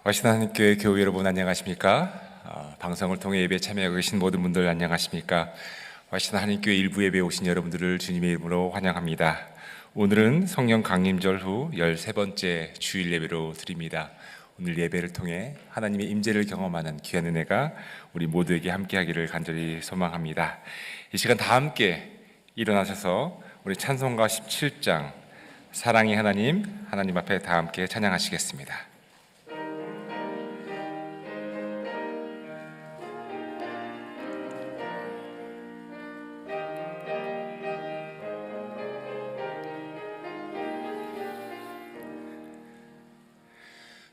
와시나는 교회 여러분 안녕하십니까? 방송을 통해 예배 참여하고 계신 모든 분들 안녕하십니까? 와시나 하나님교회 일부 예배에 오신 여러분들을 주님의 이름으로 환영합니다. 오늘은 성령 강림절 후 13번째 주일 예배로 드립니다. 오늘 예배를 통해 하나님의 임재를 경험하는 귀한 은혜가 우리 모두에게 함께하기를 간절히 소망합니다. 이 시간 다 함께 일어나셔서 우리 찬송가 17장 사랑의 하나님 앞에 다 함께 찬양하시겠습니다.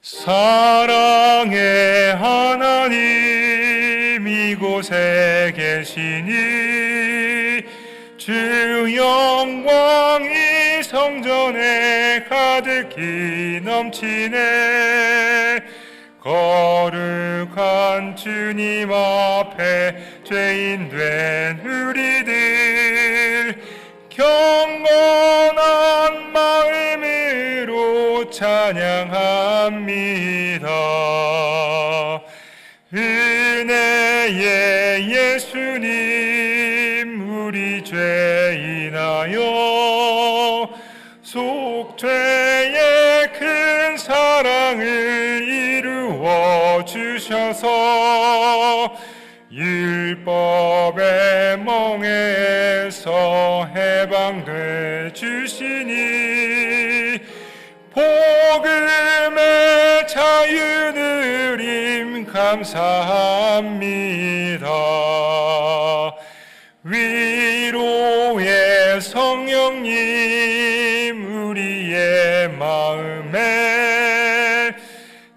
사랑의 하나님 이곳에 계시니 주 영광이 성전에 가득히 넘치네. 거룩한 주님 앞에 죄인 된 우리들 경건한 마음으로 찬양합니다. 은혜의 예수님 우리 죄인하여 속죄의 큰 사랑을 이루어 주셔서 율법의 멍에서 해방돼 주시니 복음의 자유 누림 감사합니다. 위로의 성령님 우리의 마음에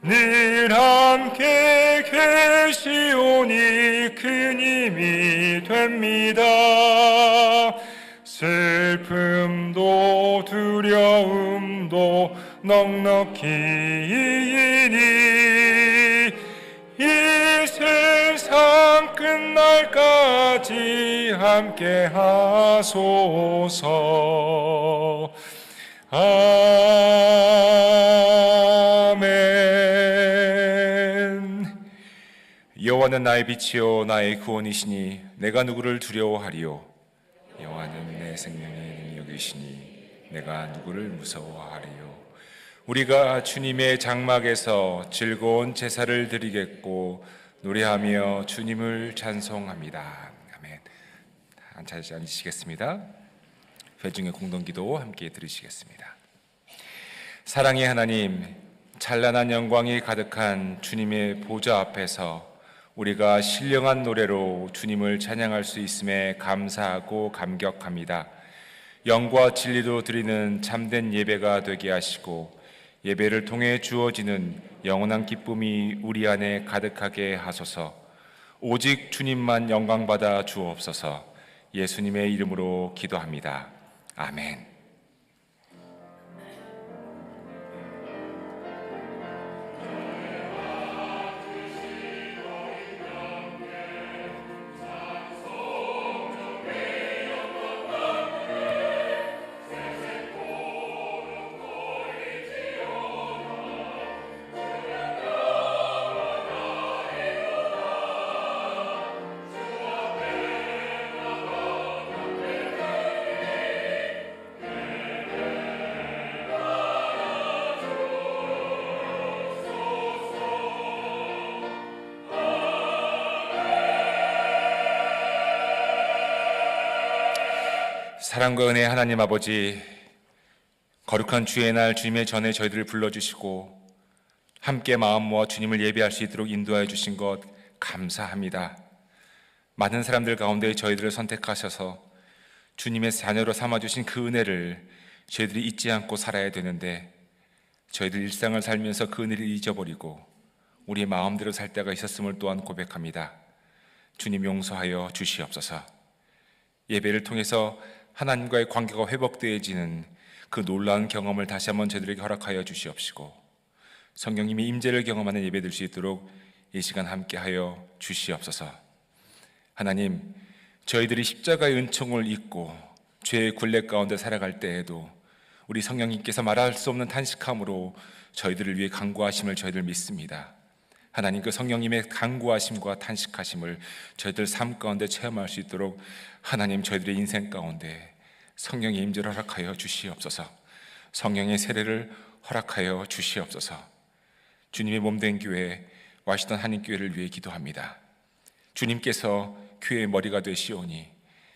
늘 함께 계시오니 큰 힘이 됩니다. 슬픔도 두려움도 넉넉히 이기니 이 세상 끝날까지 함께 하소서. 아멘. 여호와는 나의 빛이요 나의 구원이시니 내가 누구를 두려워하리요. 여호와는 내 생명의 능력이시니 내가 누구를 무서워하리요. 우리가 주님의 장막에서 즐거운 제사를 드리겠고 노래하며 주님을 찬송합니다. 아멘. 앉으시겠습니다. 회중의 공동기도 함께 들으시겠습니다. 사랑의 하나님, 찬란한 영광이 가득한 주님의 보좌 앞에서 우리가 신령한 노래로 주님을 찬양할 수 있음에 감사하고 감격합니다. 영과 진리로 드리는 참된 예배가 되게 하시고 예배를 통해 주어지는 영원한 기쁨이 우리 안에 가득하게 하소서. 오직 주님만 영광받아 주옵소서. 예수님의 이름으로 기도합니다. 아멘. 사랑과 은혜의 하나님 아버지, 거룩한 주의 날 주님의 전에 저희들을 불러주시고 함께 마음 모아 주님을 예배할 수 있도록 인도하여 주신 것 감사합니다. 많은 사람들 가운데 저희들을 선택하셔서 주님의 자녀로 삼아주신 그 은혜를 저희들이 잊지 않고 살아야 되는데 저희들 일상을 살면서 그 은혜를 잊어버리고 우리의 마음대로 살 때가 있었음을 또한 고백합니다. 주님 용서하여 주시옵소서. 예배를 통해서 하나님과의 관계가 회복되어지는 그 놀라운 경험을 다시 한번 저희들에게 허락하여 주시옵시고 성령님의 임재를 경험하는 예배 될 수 있도록 이 시간 함께하여 주시옵소서. 하나님, 저희들이 십자가의 은총을 잊고 죄의 굴레 가운데 살아갈 때에도 우리 성령님께서 말할 수 없는 탄식함으로 저희들을 위해 간구하심을 저희들 믿습니다. 하나님, 그 성령님의 간구하심과 탄식하심을 저희들 삶 가운데 체험할 수 있도록 하나님, 저희들의 인생 가운데 성령의 임재를 허락하여 주시옵소서. 성령의 세례를 허락하여 주시옵소서. 주님의 몸된 교회 와시던 한인교회를 위해 기도합니다. 주님께서 교회의 머리가 되시오니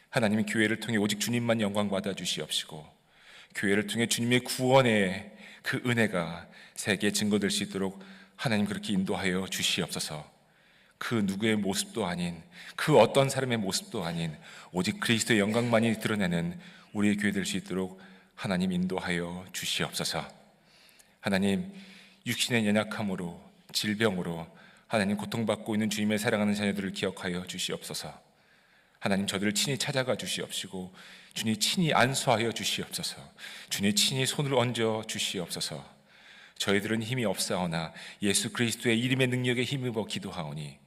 하나님, 교회를 통해 오직 주님만 영광 받아 주시옵시고, 교회를 통해 주님의 구원의 그 은혜가 세계에 증거될 수 있도록 하나님 그렇게 인도하여 주시옵소서. 그 누구의 모습도 아닌, 그 어떤 사람의 모습도 아닌 오직 그리스도의 영광만이 드러내는 우리의 교회 될 수 있도록 하나님 인도하여 주시옵소서. 하나님, 육신의 연약함으로, 질병으로 하나님 고통받고 있는 주님의 사랑하는 자녀들을 기억하여 주시옵소서. 하나님, 저들을 친히 찾아가 주시옵시고 주님 친히 안수하여 주시옵소서. 주님 친히 손을 얹어 주시옵소서. 저희들은 힘이 없사오나 예수 그리스도의 이름의 능력에 힘입어 기도하오니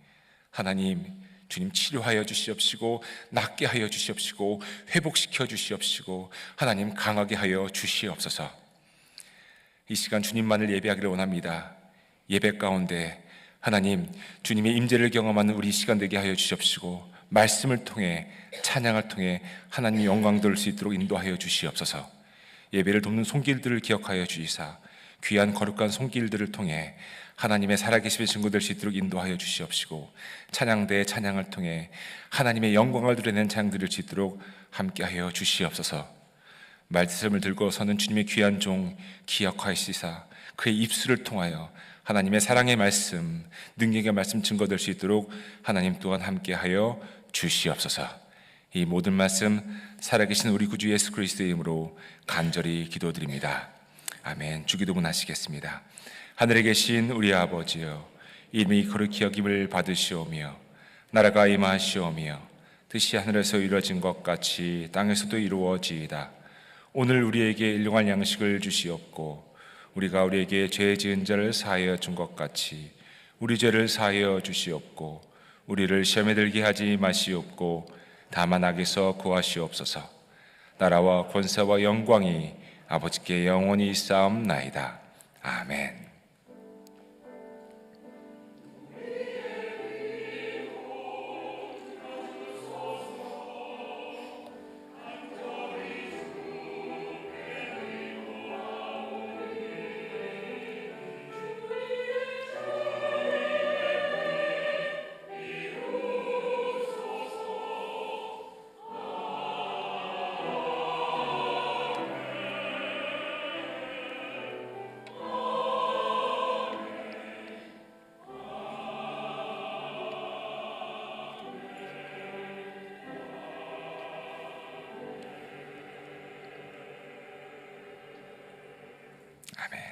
하나님, 주님 치료하여 주시옵시고 낫게 하여 주시옵시고 회복시켜 주시옵시고 하나님 강하게 하여 주시옵소서. 이 시간 주님만을 예배하기를 원합니다. 예배 가운데 하나님, 주님의 임재를 경험하는 우리 시간 되게 하여 주시옵시고 말씀을 통해, 찬양을 통해 하나님의 영광 돌릴 수 있도록 인도하여 주시옵소서. 예배를 돕는 손길들을 기억하여 주시사 귀한 거룩한 손길들을 통해 하나님의 살아계심의 증거될 수 있도록 인도하여 주시옵시고, 찬양대의 찬양을 통해 하나님의 영광을 드러내는 찬양 드릴 수 있도록 함께하여 주시옵소서. 말씀을 들고 서는 주님의 귀한 종 기억하시사 그의 입술을 통하여 하나님의 사랑의 말씀, 능력의 말씀 증거될 수 있도록 하나님 또한 함께하여 주시옵소서. 이 모든 말씀 살아계신 우리 구주 예수 그리스도의 이름으로 간절히 기도드립니다. 아멘. 주기도문 하시겠습니다. 하늘에 계신 우리 아버지여, 이름이 거룩히 여김을 받으시오며 나라가 임하시오며 뜻이 하늘에서 이루어진 것 같이 땅에서도 이루어지이다. 오늘 우리에게 일용할 양식을 주시옵고 우리가 우리에게 죄 지은 자를 사하여 준 것 같이 우리 죄를 사하여 주시옵고 우리를 시험에 들게 하지 마시옵고 다만 악에서 구하시옵소서. 나라와 권세와 영광이 아버지께 영원히 있사옵나이다. 아멘. 아멘.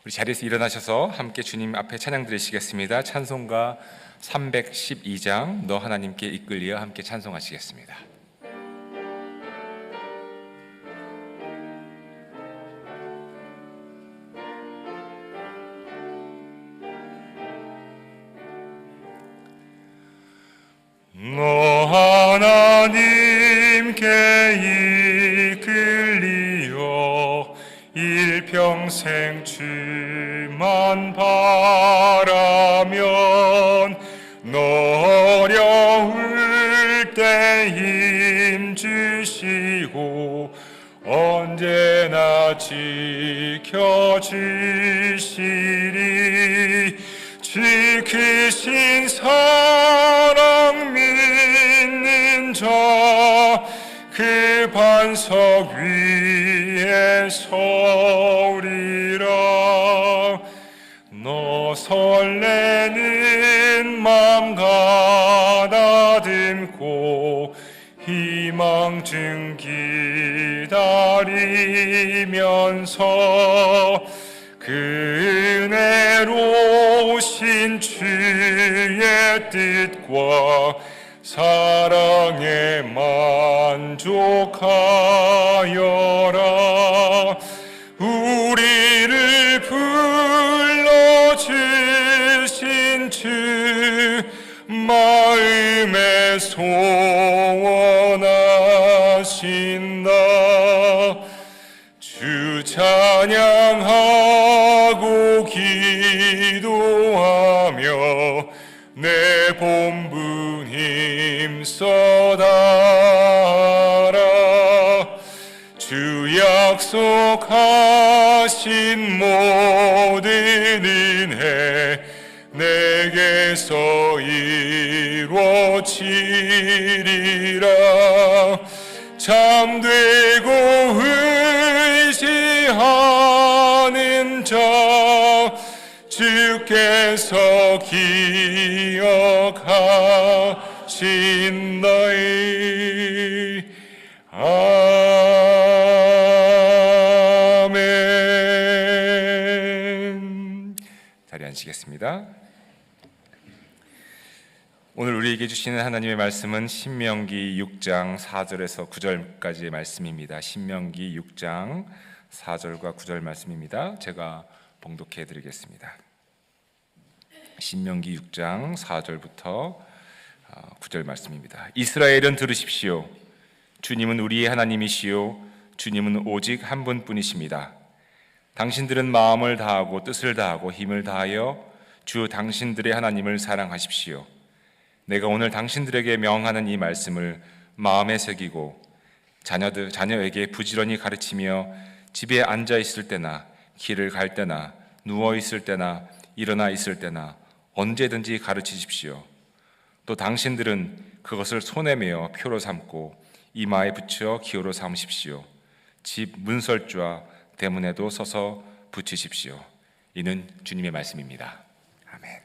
우리 자리에서 일어나셔서 함께 주님 앞에 찬양 드리시겠습니다. 찬송가 312장 너 하나님께 이끌리어 함께 찬송하시겠습니다. 너 하나님께 이끌리어 일평생 주만 바라면 너 어려울 때 힘 주시고 언제나 지켜주시리. 주 크신 사랑 믿는 자 그 반석 위에 서리라. 너 설레는 맘 가다듬고 희망 중 기다리면서 그 은혜로우신 주의 뜻과 사랑에 만족하여라. 우리를 불러주신 주 마음에 소원하신다. 주 찬양하고 기도하며 내 본분 힘써다라. 주 약속하신 모든 은혜 내게서 이루어지리라. 잠들고 의지하는 자 주께서 기억하신다이. 아멘. 자리에 앉으시겠습니다. 오늘 우리에게 주시는 하나님의 말씀은 신명기 6장 4절에서 9절까지의 말씀입니다. 신명기 6장 4절과 9절 말씀입니다. 제가 봉독해 드리겠습니다. 신명기 6장 4절부터 9절 말씀입니다. 이스라엘은 들으십시오. 주님은 우리의 하나님이시요 주님은 오직 한 분뿐이십니다. 당신들은 마음을 다하고 뜻을 다하고 힘을 다하여 주 당신들의 하나님을 사랑하십시오. 내가 오늘 당신들에게 명하는 이 말씀을 마음에 새기고 자녀에게 부지런히 가르치며 집에 앉아 있을 때나 길을 갈 때나 누워 있을 때나 일어나 있을 때나 언제든지 가르치십시오. 또 당신들은 그것을 손에 메어 표로 삼고 이마에 붙여 기호로 삼으십시오. 집 문설주와 대문에도 서서 붙이십시오. 이는 주님의 말씀입니다. 아멘.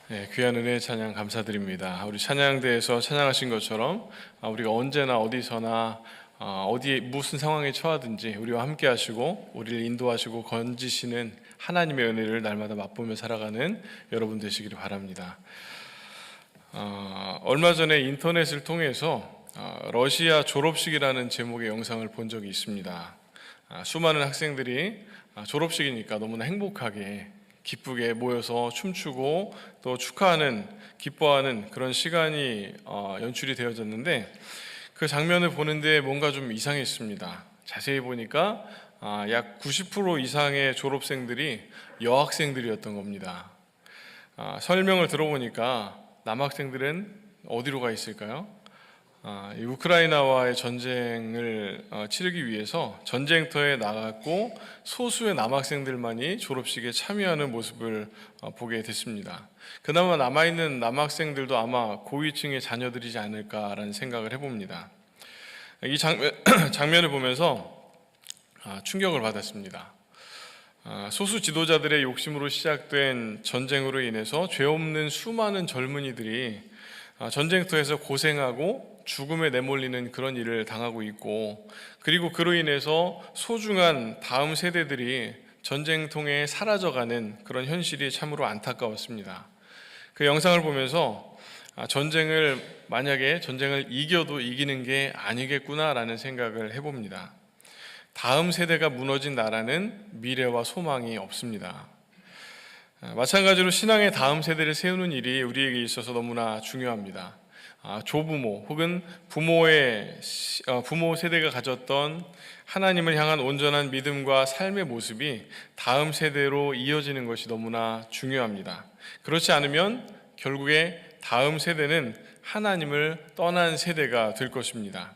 네, 귀한 은혜 찬양 감사드립니다. 우리 찬양대에서 찬양하신 것처럼 우리가 언제나 어디서나 어디에 무슨 상황에 처하든지 우리와 함께 하시고 우리를 인도하시고 건지시는 하나님의 은혜를 날마다 맛보며 살아가는 여러분 되시기를 바랍니다. 얼마 전에 인터넷을 통해서 러시아 졸업식이라는 제목의 영상을 본 적이 있습니다. 수많은 학생들이 졸업식이니까 너무나 행복하게 기쁘게 모여서 춤추고 또 축하하는, 기뻐하는 그런 시간이 연출이 되어졌는데 그 장면을 보는데 뭔가 좀 이상했습니다. 자세히 보니까 약 90% 이상의 졸업생들이 여학생들이었던 겁니다. 설명을 들어보니까 남학생들은 어디로 가 있을까요? 이 우크라이나와의 전쟁을 치르기 위해서 전쟁터에 나갔고 소수의 남학생들만이 졸업식에 참여하는 모습을 보게 됐습니다. 그나마 남아있는 남학생들도 아마 고위층의 자녀들이지 않을까라는 생각을 해봅니다. 이 장면을 보면서 충격을 받았습니다. 소수 지도자들의 욕심으로 시작된 전쟁으로 인해서 죄 없는 수많은 젊은이들이 전쟁터에서 고생하고 죽음에 내몰리는 그런 일을 당하고 있고, 그리고 그로 인해서 소중한 다음 세대들이 전쟁통에 사라져가는 그런 현실이 참으로 안타까웠습니다. 그 영상을 보면서 만약에 전쟁을 이겨도 이기는 게 아니겠구나라는 생각을 해봅니다. 다음 세대가 무너진 나라는 미래와 소망이 없습니다. 마찬가지로 신앙의 다음 세대를 세우는 일이 우리에게 있어서 너무나 중요합니다. 조부모 혹은 부모 세대가 가졌던 하나님을 향한 온전한 믿음과 삶의 모습이 다음 세대로 이어지는 것이 너무나 중요합니다. 그렇지 않으면 결국에 다음 세대는 하나님을 떠난 세대가 될 것입니다.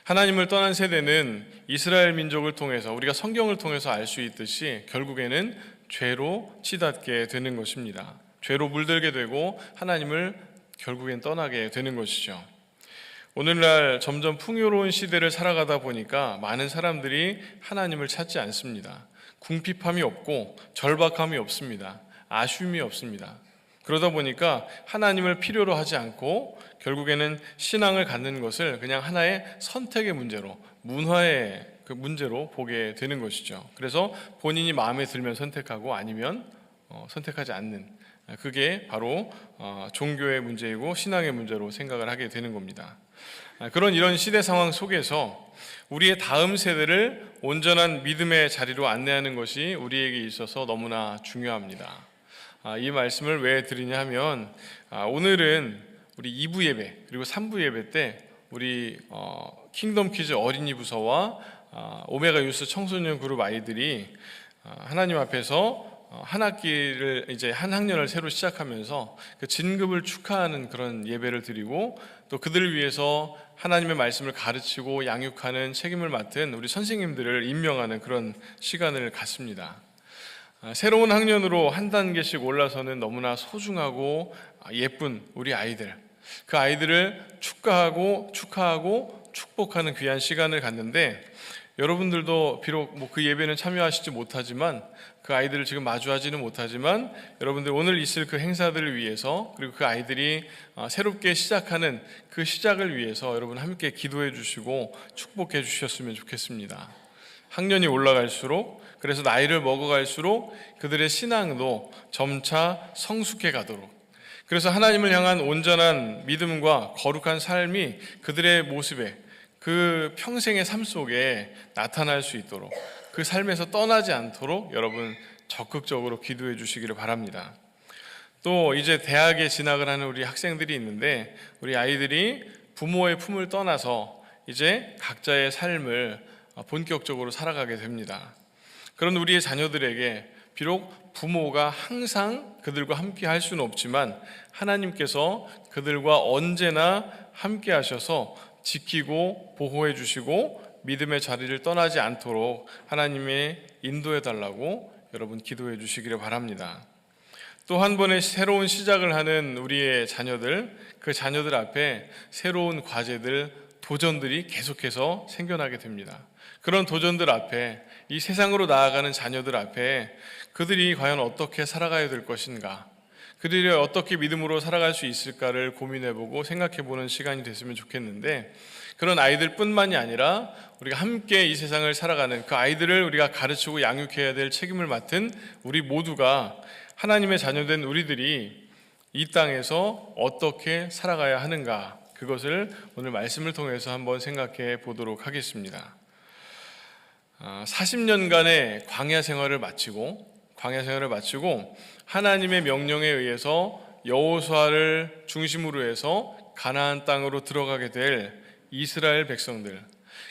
하나님을 떠난 세대는 이스라엘 민족을 통해서, 우리가 성경을 통해서 알 수 있듯이 결국에는 죄로 치닫게 되는 것입니다. 죄로 물들게 되고 하나님을 결국엔 떠나게 되는 것이죠. 오늘날 점점 풍요로운 시대를 살아가다 보니까 많은 사람들이 하나님을 찾지 않습니다. 궁핍함이 없고 절박함이 없습니다. 아쉬움이 없습니다. 그러다 보니까 하나님을 필요로 하지 않고 결국에는 신앙을 갖는 것을 그냥 하나의 선택의 문제로, 문화의 그 문제로 보게 되는 것이죠. 그래서 본인이 마음에 들면 선택하고 아니면 선택하지 않는, 그게 바로 종교의 문제이고 신앙의 문제로 생각을 하게 되는 겁니다. 이런 시대 상황 속에서 우리의 다음 세대를 온전한 믿음의 자리로 안내하는 것이 우리에게 있어서 너무나 중요합니다. 이 말씀을 왜 드리냐 하면 오늘은 우리 2부 예배 그리고 3부 예배 때 우리 킹덤 키즈 어린이 부서와 오메가 유스 청소년 그룹 아이들이 하나님 앞에서 한 학기를 이제 한 학년을 새로 시작하면서 그 진급을 축하하는 그런 예배를 드리고, 또 그들을 위해서 하나님의 말씀을 가르치고 양육하는 책임을 맡은 우리 선생님들을 임명하는 그런 시간을 갖습니다. 새로운 학년으로 한 단계씩 올라서는 너무나 소중하고 예쁜 우리 아이들, 그 아이들을 축하하고 축복하는 귀한 시간을 갖는데, 여러분들도 비록 그 예배는 참여하시지 못하지만, 그 아이들을 지금 마주하지는 못하지만, 여러분들 오늘 있을 그 행사들을 위해서, 그리고 그 아이들이 새롭게 시작하는 그 시작을 위해서 여러분 함께 기도해 주시고 축복해 주셨으면 좋겠습니다. 학년이 올라갈수록, 그래서 나이를 먹어갈수록 그들의 신앙도 점차 성숙해 가도록, 그래서 하나님을 향한 온전한 믿음과 거룩한 삶이 그들의 모습에, 그 평생의 삶 속에 나타날 수 있도록, 그 삶에서 떠나지 않도록 여러분 적극적으로 기도해 주시기를 바랍니다. 또 이제 대학에 진학을 하는 우리 학생들이 있는데, 우리 아이들이 부모의 품을 떠나서 이제 각자의 삶을 본격적으로 살아가게 됩니다. 그런 우리의 자녀들에게 비록 부모가 항상 그들과 함께 할 수는 없지만 하나님께서 그들과 언제나 함께 하셔서 지키고 보호해 주시고 믿음의 자리를 떠나지 않도록 하나님의 인도해 달라고 여러분 기도해 주시기를 바랍니다. 또 한 번의 새로운 시작을 하는 우리의 자녀들, 그 자녀들 앞에 새로운 과제들, 도전들이 계속해서 생겨나게 됩니다. 그런 도전들 앞에, 이 세상으로 나아가는 자녀들 앞에 그들이 과연 어떻게 살아가야 될 것인가, 그들이 어떻게 믿음으로 살아갈 수 있을까를 고민해보고 생각해보는 시간이 됐으면 좋겠는데, 그런 아이들뿐만이 아니라 우리가 함께 이 세상을 살아가는 그 아이들을 우리가 가르치고 양육해야 될 책임을 맡은 우리 모두가, 하나님의 자녀된 우리들이 이 땅에서 어떻게 살아가야 하는가, 그것을 오늘 말씀을 통해서 한번 생각해 보도록 하겠습니다. 40년간의 광야 생활을 마치고 하나님의 명령에 의해서 여호수아를 중심으로 해서 가나안 땅으로 들어가게 될 이스라엘 백성들,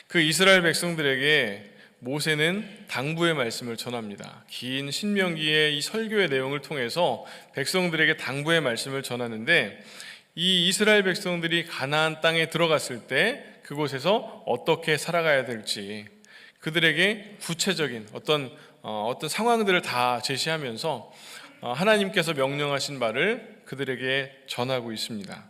그 이스라엘 백성들에게 모세는 당부의 말씀을 전합니다. 긴 신명기의 이 설교의 내용을 통해서 백성들에게 당부의 말씀을 전하는데, 이 이스라엘 백성들이 가나안 땅에 들어갔을 때 그곳에서 어떻게 살아가야 될지 그들에게 구체적인 어떤 상황들을 다 제시하면서 하나님께서 명령하신 바를 그들에게 전하고 있습니다.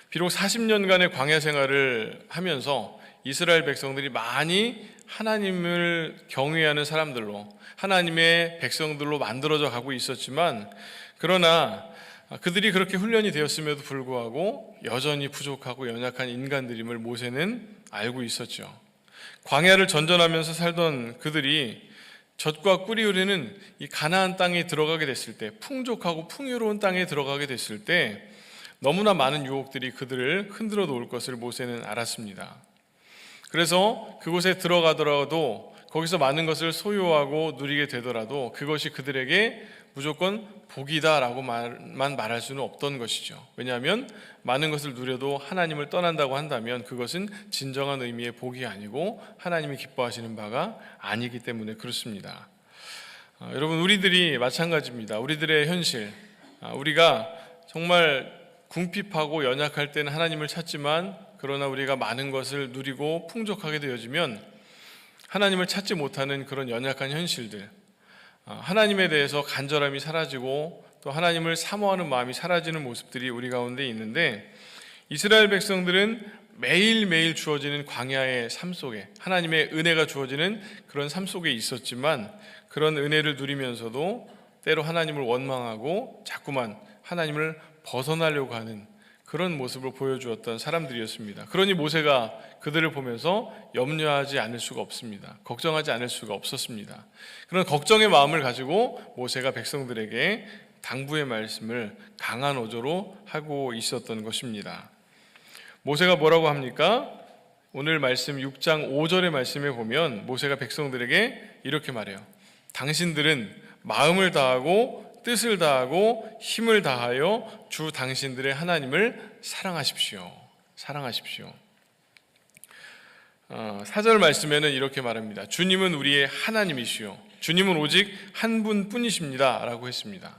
비록 40년간의 광야 생활을 하면서 이스라엘 백성들이 많이 하나님을 경외하는 사람들로, 하나님의 백성들로 만들어져 가고 있었지만, 그러나 그들이 그렇게 훈련이 되었음에도 불구하고 여전히 부족하고 연약한 인간들임을 모세는 알고 있었죠. 광야를 전전하면서 살던 그들이 젖과 꿀이 흐르는 이 가나안 땅에 들어가게 됐을 때, 풍족하고 풍요로운 땅에 들어가게 됐을 때 너무나 많은 유혹들이 그들을 흔들어 놓을 것을 모세는 알았습니다. 그래서 그곳에 들어가더라도, 거기서 많은 것을 소유하고 누리게 되더라도 그것이 그들에게 무조건 복이다라고만 말할 수는 없던 것이죠. 왜냐하면 많은 것을 누려도 하나님을 떠난다고 한다면 그것은 진정한 의미의 복이 아니고 하나님이 기뻐하시는 바가 아니기 때문에 그렇습니다. 여러분, 우리들이 마찬가지입니다. 우리들의 현실, 우리가 정말 궁핍하고 연약할 때는 하나님을 찾지만, 그러나 우리가 많은 것을 누리고 풍족하게 되어지면 하나님을 찾지 못하는 그런 연약한 현실들, 하나님에 대해서 간절함이 사라지고 또 하나님을 사모하는 마음이 사라지는 모습들이 우리 가운데 있는데, 이스라엘 백성들은 매일매일 주어지는 광야의 삶 속에 하나님의 은혜가 주어지는 그런 삶 속에 있었지만, 그런 은혜를 누리면서도 때로 하나님을 원망하고 자꾸만 하나님을 벗어나려고 하는 그런 모습을 보여주었던 사람들이었습니다. 그러니 모세가 그들을 보면서 염려하지 않을 수가 없습니다. 걱정하지 않을 수가 없었습니다. 그런 걱정의 마음을 가지고 모세가 백성들에게 당부의 말씀을 강한 어조로 하고 있었던 것입니다. 모세가 뭐라고 합니까? 오늘 말씀 6장 5절의 말씀에 보면 모세가 백성들에게 이렇게 말해요. 당신들은 마음을 다하고 뜻을 다하고 힘을 다하여 주 당신들의 하나님을 사랑하십시오. 4절 말씀에는 이렇게 말합니다. 주님은 우리의 하나님이시오. 주님은 오직 한 분뿐이십니다 라고 했습니다.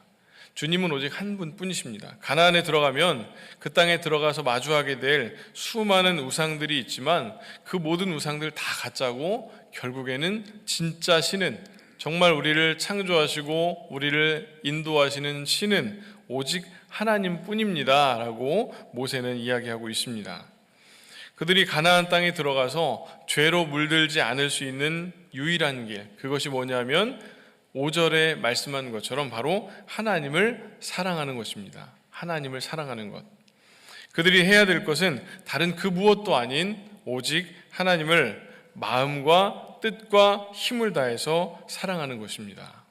주님은 오직 한 분뿐이십니다. 가나안에 들어가면 그 땅에 들어가서 마주하게 될 수많은 우상들이 있지만 그 모든 우상들 다 가짜고, 결국에는 진짜 신은, 정말 우리를 창조하시고 우리를 인도하시는 신은 오직 하나님뿐입니다 라고 모세는 이야기하고 있습니다. 그들이 가나안 땅에 들어가서 죄로 물들지 않을 수 있는 유일한 길, 그것이 뭐냐면 5절에 말씀한 것처럼 바로 하나님을 사랑하는 것입니다. 하나님을 사랑하는 것. 그들이 해야 될 것은 다른 그 무엇도 아닌 오직 하나님을 마음과 뜻과 힘을 다해서 사랑하는 것입니다.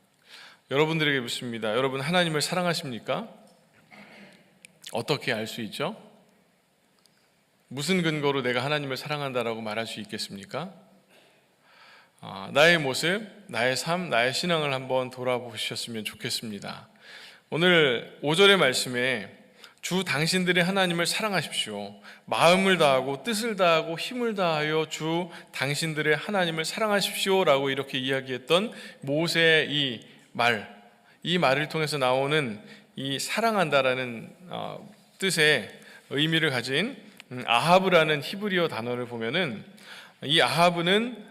여러분들에게 묻습니다. 여러분, 하나님을 사랑하십니까? 어떻게 알 수 있죠? 무슨 근거로 내가 하나님을 사랑한다라고 말할 수 있겠습니까? 나의 모습, 나의 삶, 나의 신앙을 한번 돌아보셨으면 좋겠습니다. 오늘 5절의 말씀에 주 당신들의 하나님을 사랑하십시오. 마음을 다하고 뜻을 다하고 힘을 다하여 주 당신들의 하나님을 사랑하십시오 라고 이렇게 이야기했던 모세의 이 말을 통해서 나오는 이 사랑한다라는 뜻의 의미를 가진 아하브라는 히브리어 단어를 보면은, 이 아하브는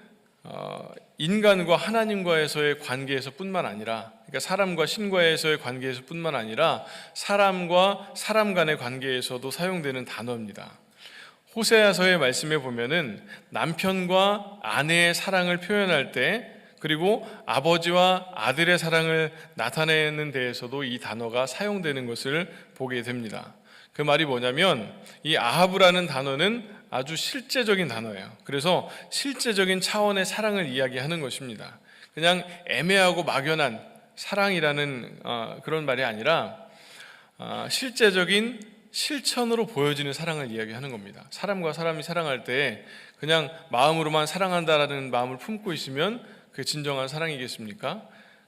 인간과 하나님과에서의 관계에서 뿐만 아니라, 그러니까 사람과 신과에서의 관계에서 뿐만 아니라 사람과 사람 간의 관계에서도 사용되는 단어입니다. 호세아서의 말씀에 보면은 남편과 아내의 사랑을 표현할 때 그리고 아버지와 아들의 사랑을 나타내는 데에서도 이 단어가 사용되는 것을 보게 됩니다. 그 말이 뭐냐면 이 아하브라는 단어는 아주 실제적인 단어예요. 그래서 실제적인 차원의 사랑을 이야기하는 것입니다. 그냥 애매하고 막연한 사랑이라는 그런 말이 아니라 실제적인 실천으로 보여지는 사랑을 이야기하는 겁니다. 사람과 사람이 사랑할 때 그냥 마음으로만 사랑한다라는 마음을 품고 있으면 그게 진정한 사랑이겠습니까?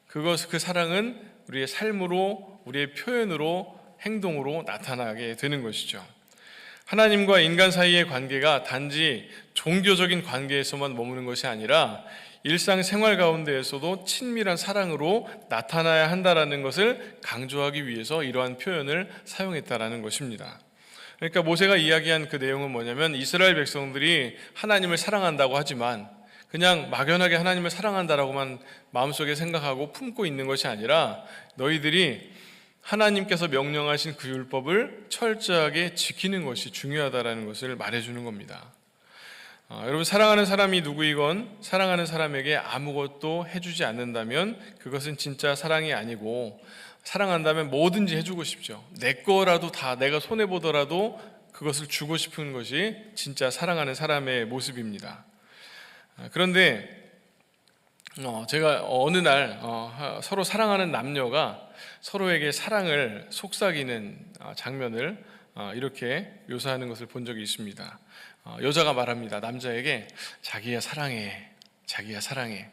그 사랑은 우리의 삶으로, 우리의 표현으로, 행동으로 나타나게 되는 것이죠. 하나님과 인간 사이의 관계가 단지 종교적인 관계에서만 머무는 것이 아니라 일상생활 가운데에서도 친밀한 사랑으로 나타나야 한다는 것을 강조하기 위해서 이러한 표현을 사용했다는 것입니다. 그러니까 모세가 이야기한 그 내용은 뭐냐면 이스라엘 백성들이 하나님을 사랑한다고 하지만 그냥 막연하게 하나님을 사랑한다라고만 마음속에 생각하고 품고 있는 것이 아니라 너희들이 하나님께서 명령하신 그 율법을 철저하게 지키는 것이 중요하다는 것을 말해주는 겁니다. 여러분, 사랑하는 사람이 누구이건 사랑하는 사람에게 아무것도 해주지 않는다면 그것은 진짜 사랑이 아니고, 사랑한다면 뭐든지 해주고 싶죠. 내 거라도 다 내가 손해보더라도 그것을 주고 싶은 것이 진짜 사랑하는 사람의 모습입니다. 그런데 제가 어느 날 서로 사랑하는 남녀가 서로에게 사랑을 속삭이는 장면을 이렇게 묘사하는 것을 본 적이 있습니다. 여자가 말합니다. 남자에게 자기야 사랑해, 자기야 사랑해.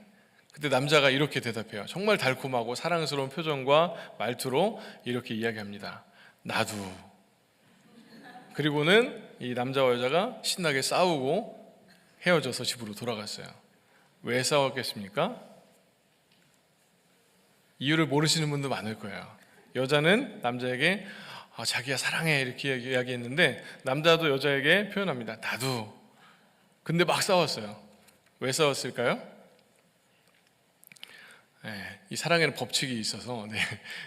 그때 남자가 이렇게 대답해요. 정말 달콤하고 사랑스러운 표정과 말투로 이렇게 이야기합니다. 나도. 그리고는 이 남자와 여자가 신나게 싸우고 헤어져서 집으로 돌아갔어요. 왜 싸웠겠습니까? 이유를 모르시는 분도 많을 거예요. 여자는 남자에게 자기야 사랑해 이렇게 이야기했는데 남자도 여자에게 표현합니다. 나도. 근데 막 싸웠어요. 왜 싸웠을까요? 이 사랑에는 법칙이 있어서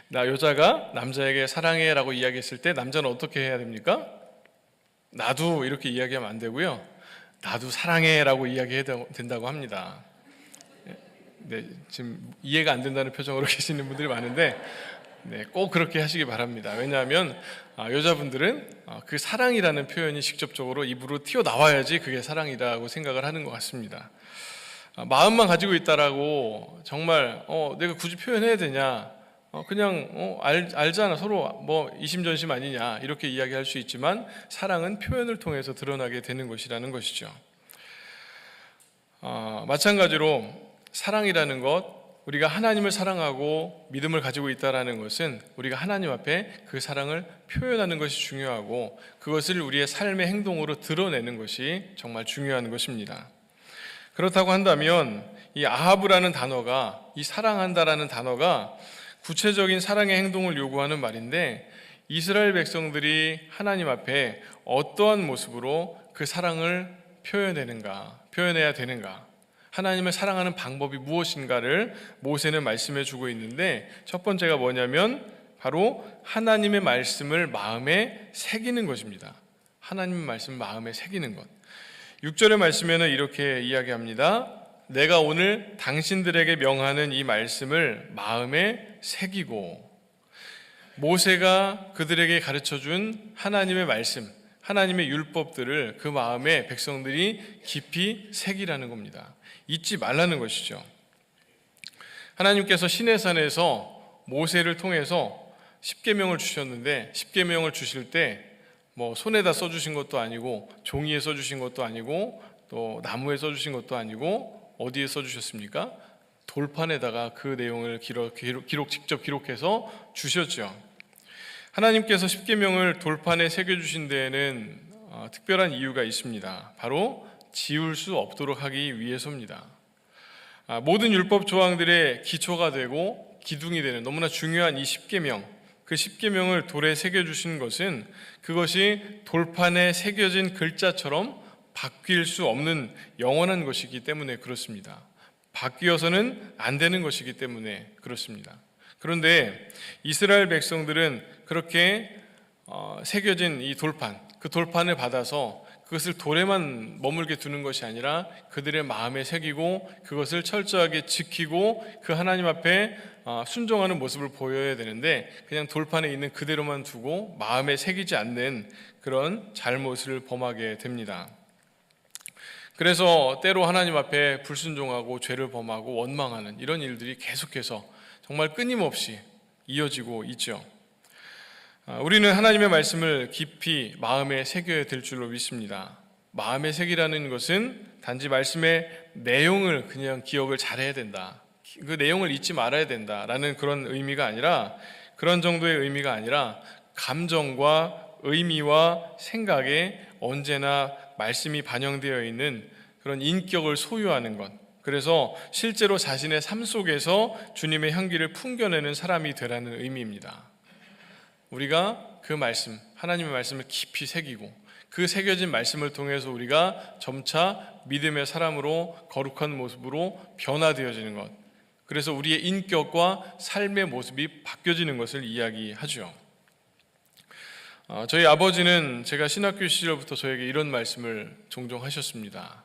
나 여자가 남자에게 사랑해라고 이야기했을 때 남자는 어떻게 해야 됩니까? 나도 이렇게 이야기하면 안 되고요. 나도 사랑해라고 이야기해야 된다고 합니다. 지금 이해가 안 된다는 표정으로 계시는 분들이 많은데 꼭 그렇게 하시기 바랍니다. 왜냐하면 여자분들은 그 사랑이라는 표현이 직접적으로 입으로 튀어나와야지 그게 사랑이라고 생각을 하는 것 같습니다. 마음만 가지고 있다라고 정말 내가 굳이 표현해야 되냐, 그냥 알잖아, 서로 뭐 이심전심 아니냐 이렇게 이야기할 수 있지만 사랑은 표현을 통해서 드러나게 되는 것이라는 것이죠. 마찬가지로 사랑이라는 것, 우리가 하나님을 사랑하고 믿음을 가지고 있다는 것은 우리가 하나님 앞에 그 사랑을 표현하는 것이 중요하고 그것을 우리의 삶의 행동으로 드러내는 것이 정말 중요한 것입니다. 그렇다고 한다면 이 아하브라는 단어가, 이 사랑한다라는 단어가 구체적인 사랑의 행동을 요구하는 말인데, 이스라엘 백성들이 하나님 앞에 어떠한 모습으로 그 사랑을 표현해야 되는가, 하나님을 사랑하는 방법이 무엇인가를 모세는 말씀해 주고 있는데, 첫 번째가 뭐냐면 바로 하나님의 말씀을 마음에 새기는 것입니다. 하나님의 말씀을 마음에 새기는 것. 6절의 말씀에는 이렇게 이야기합니다. 내가 오늘 당신들에게 명하는 이 말씀을 마음에 새기고, 모세가 그들에게 가르쳐준 하나님의 말씀, 하나님의 율법들을 그 마음에 백성들이 깊이 새기라는 겁니다. 잊지 말라는 것이죠. 하나님께서 시내산에서 모세를 통해서 십계명을 주셨는데, 십계명을 주실 때 뭐 손에다 써주신 것도 아니고 종이에 써주신 것도 아니고 또 나무에 써주신 것도 아니고 어디에 써주셨습니까? 돌판에다가 그 내용을 직접 기록해서 주셨죠. 하나님께서 십계명을 돌판에 새겨주신 데에는 특별한 이유가 있습니다. 바로 지울 수 없도록 하기 위해서입니다. 모든 율법 조항들의 기초가 되고 기둥이 되는 너무나 중요한 이 십계명, 그 십계명을 돌에 새겨주신 것은 그것이 돌판에 새겨진 글자처럼 바뀔 수 없는 영원한 것이기 때문에 그렇습니다. 바뀌어서는 안 되는 것이기 때문에 그렇습니다. 그런데 이스라엘 백성들은 그렇게 새겨진 이 돌판, 그 돌판을 받아서 그것을 돌에만 머물게 두는 것이 아니라 그들의 마음에 새기고 그것을 철저하게 지키고 그 하나님 앞에 순종하는 모습을 보여야 되는데, 그냥 돌판에 있는 그대로만 두고 마음에 새기지 않는 그런 잘못을 범하게 됩니다. 그래서 때로 하나님 앞에 불순종하고 죄를 범하고 원망하는 이런 일들이 계속해서 정말 끊임없이 이어지고 있죠. 우리는 하나님의 말씀을 깊이 마음에 새겨야 될 줄로 믿습니다. 마음에 새기라는 것은 단지 말씀의 내용을 그냥 기억을 잘해야 된다, 그 내용을 잊지 말아야 된다라는 그런 의미가 아니라, 그런 정도의 의미가 아니라 감정과 의미와 생각에 언제나 말씀이 반영되어 있는 그런 인격을 소유하는 것, 그래서 실제로 자신의 삶 속에서 주님의 향기를 풍겨내는 사람이 되라는 의미입니다. 우리가 그 말씀, 하나님의 말씀을 깊이 새기고 그 새겨진 말씀을 통해서 우리가 점차 믿음의 사람으로 거룩한 모습으로 변화되어지는 것, 그래서 우리의 인격과 삶의 모습이 바뀌어지는 것을 이야기하죠. 저희 아버지는 제가 신학교 시절부터 저에게 이런 말씀을 종종 하셨습니다.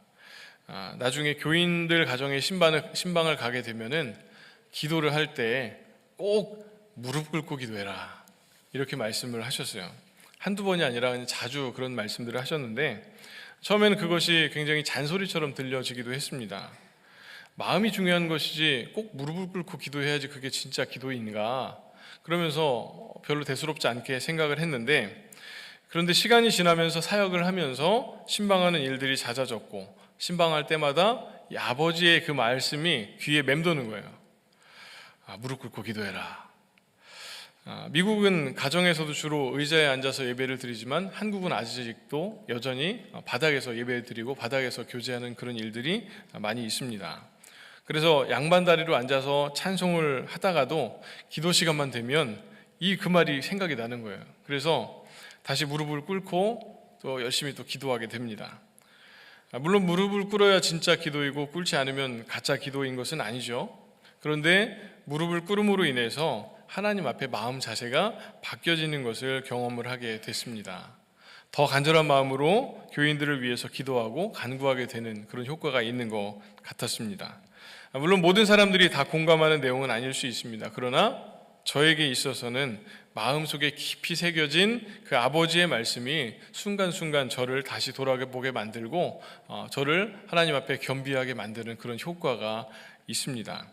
나중에 교인들 가정에 신방을 가게 되면은 기도를 할 때 꼭 무릎 꿇고 기도해라, 이렇게 말씀을 하셨어요. 한두 번이 아니라 자주 그런 말씀들을 하셨는데, 처음에는 그것이 굉장히 잔소리처럼 들려지기도 했습니다. 마음이 중요한 것이지 꼭 무릎을 꿇고 기도해야지 그게 진짜 기도인가, 그러면서 별로 대수롭지 않게 생각을 했는데, 그런데 시간이 지나면서 사역을 하면서 신방하는 일들이 잦아졌고, 신방할 때마다 이 아버지의 그 말씀이 귀에 맴도는 거예요. 무릎 꿇고 기도해라. 미국은 가정에서도 주로 의자에 앉아서 예배를 드리지만 한국은 아직도 여전히 바닥에서 예배를 드리고 바닥에서 교제하는 그런 일들이 많이 있습니다. 그래서 양반다리로 앉아서 찬송을 하다가도 기도 시간만 되면 그 말이 생각이 나는 거예요. 그래서 다시 무릎을 꿇고 또 열심히 또 기도하게 됩니다. 물론 무릎을 꿇어야 진짜 기도이고 꿇지 않으면 가짜 기도인 것은 아니죠. 그런데 무릎을 꿇음으로 인해서 하나님 앞에 마음 자세가 바뀌어지는 것을 경험을 하게 됐습니다. 더 간절한 마음으로 교인들을 위해서 기도하고 간구하게 되는 그런 효과가 있는 것 같았습니다. 물론 모든 사람들이 다 공감하는 내용은 아닐 수 있습니다. 그러나 저에게 있어서는 마음속에 깊이 새겨진 그 아버지의 말씀이 순간순간 저를 다시 돌아보게 만들고 저를 하나님 앞에 겸비하게 만드는 그런 효과가 있습니다.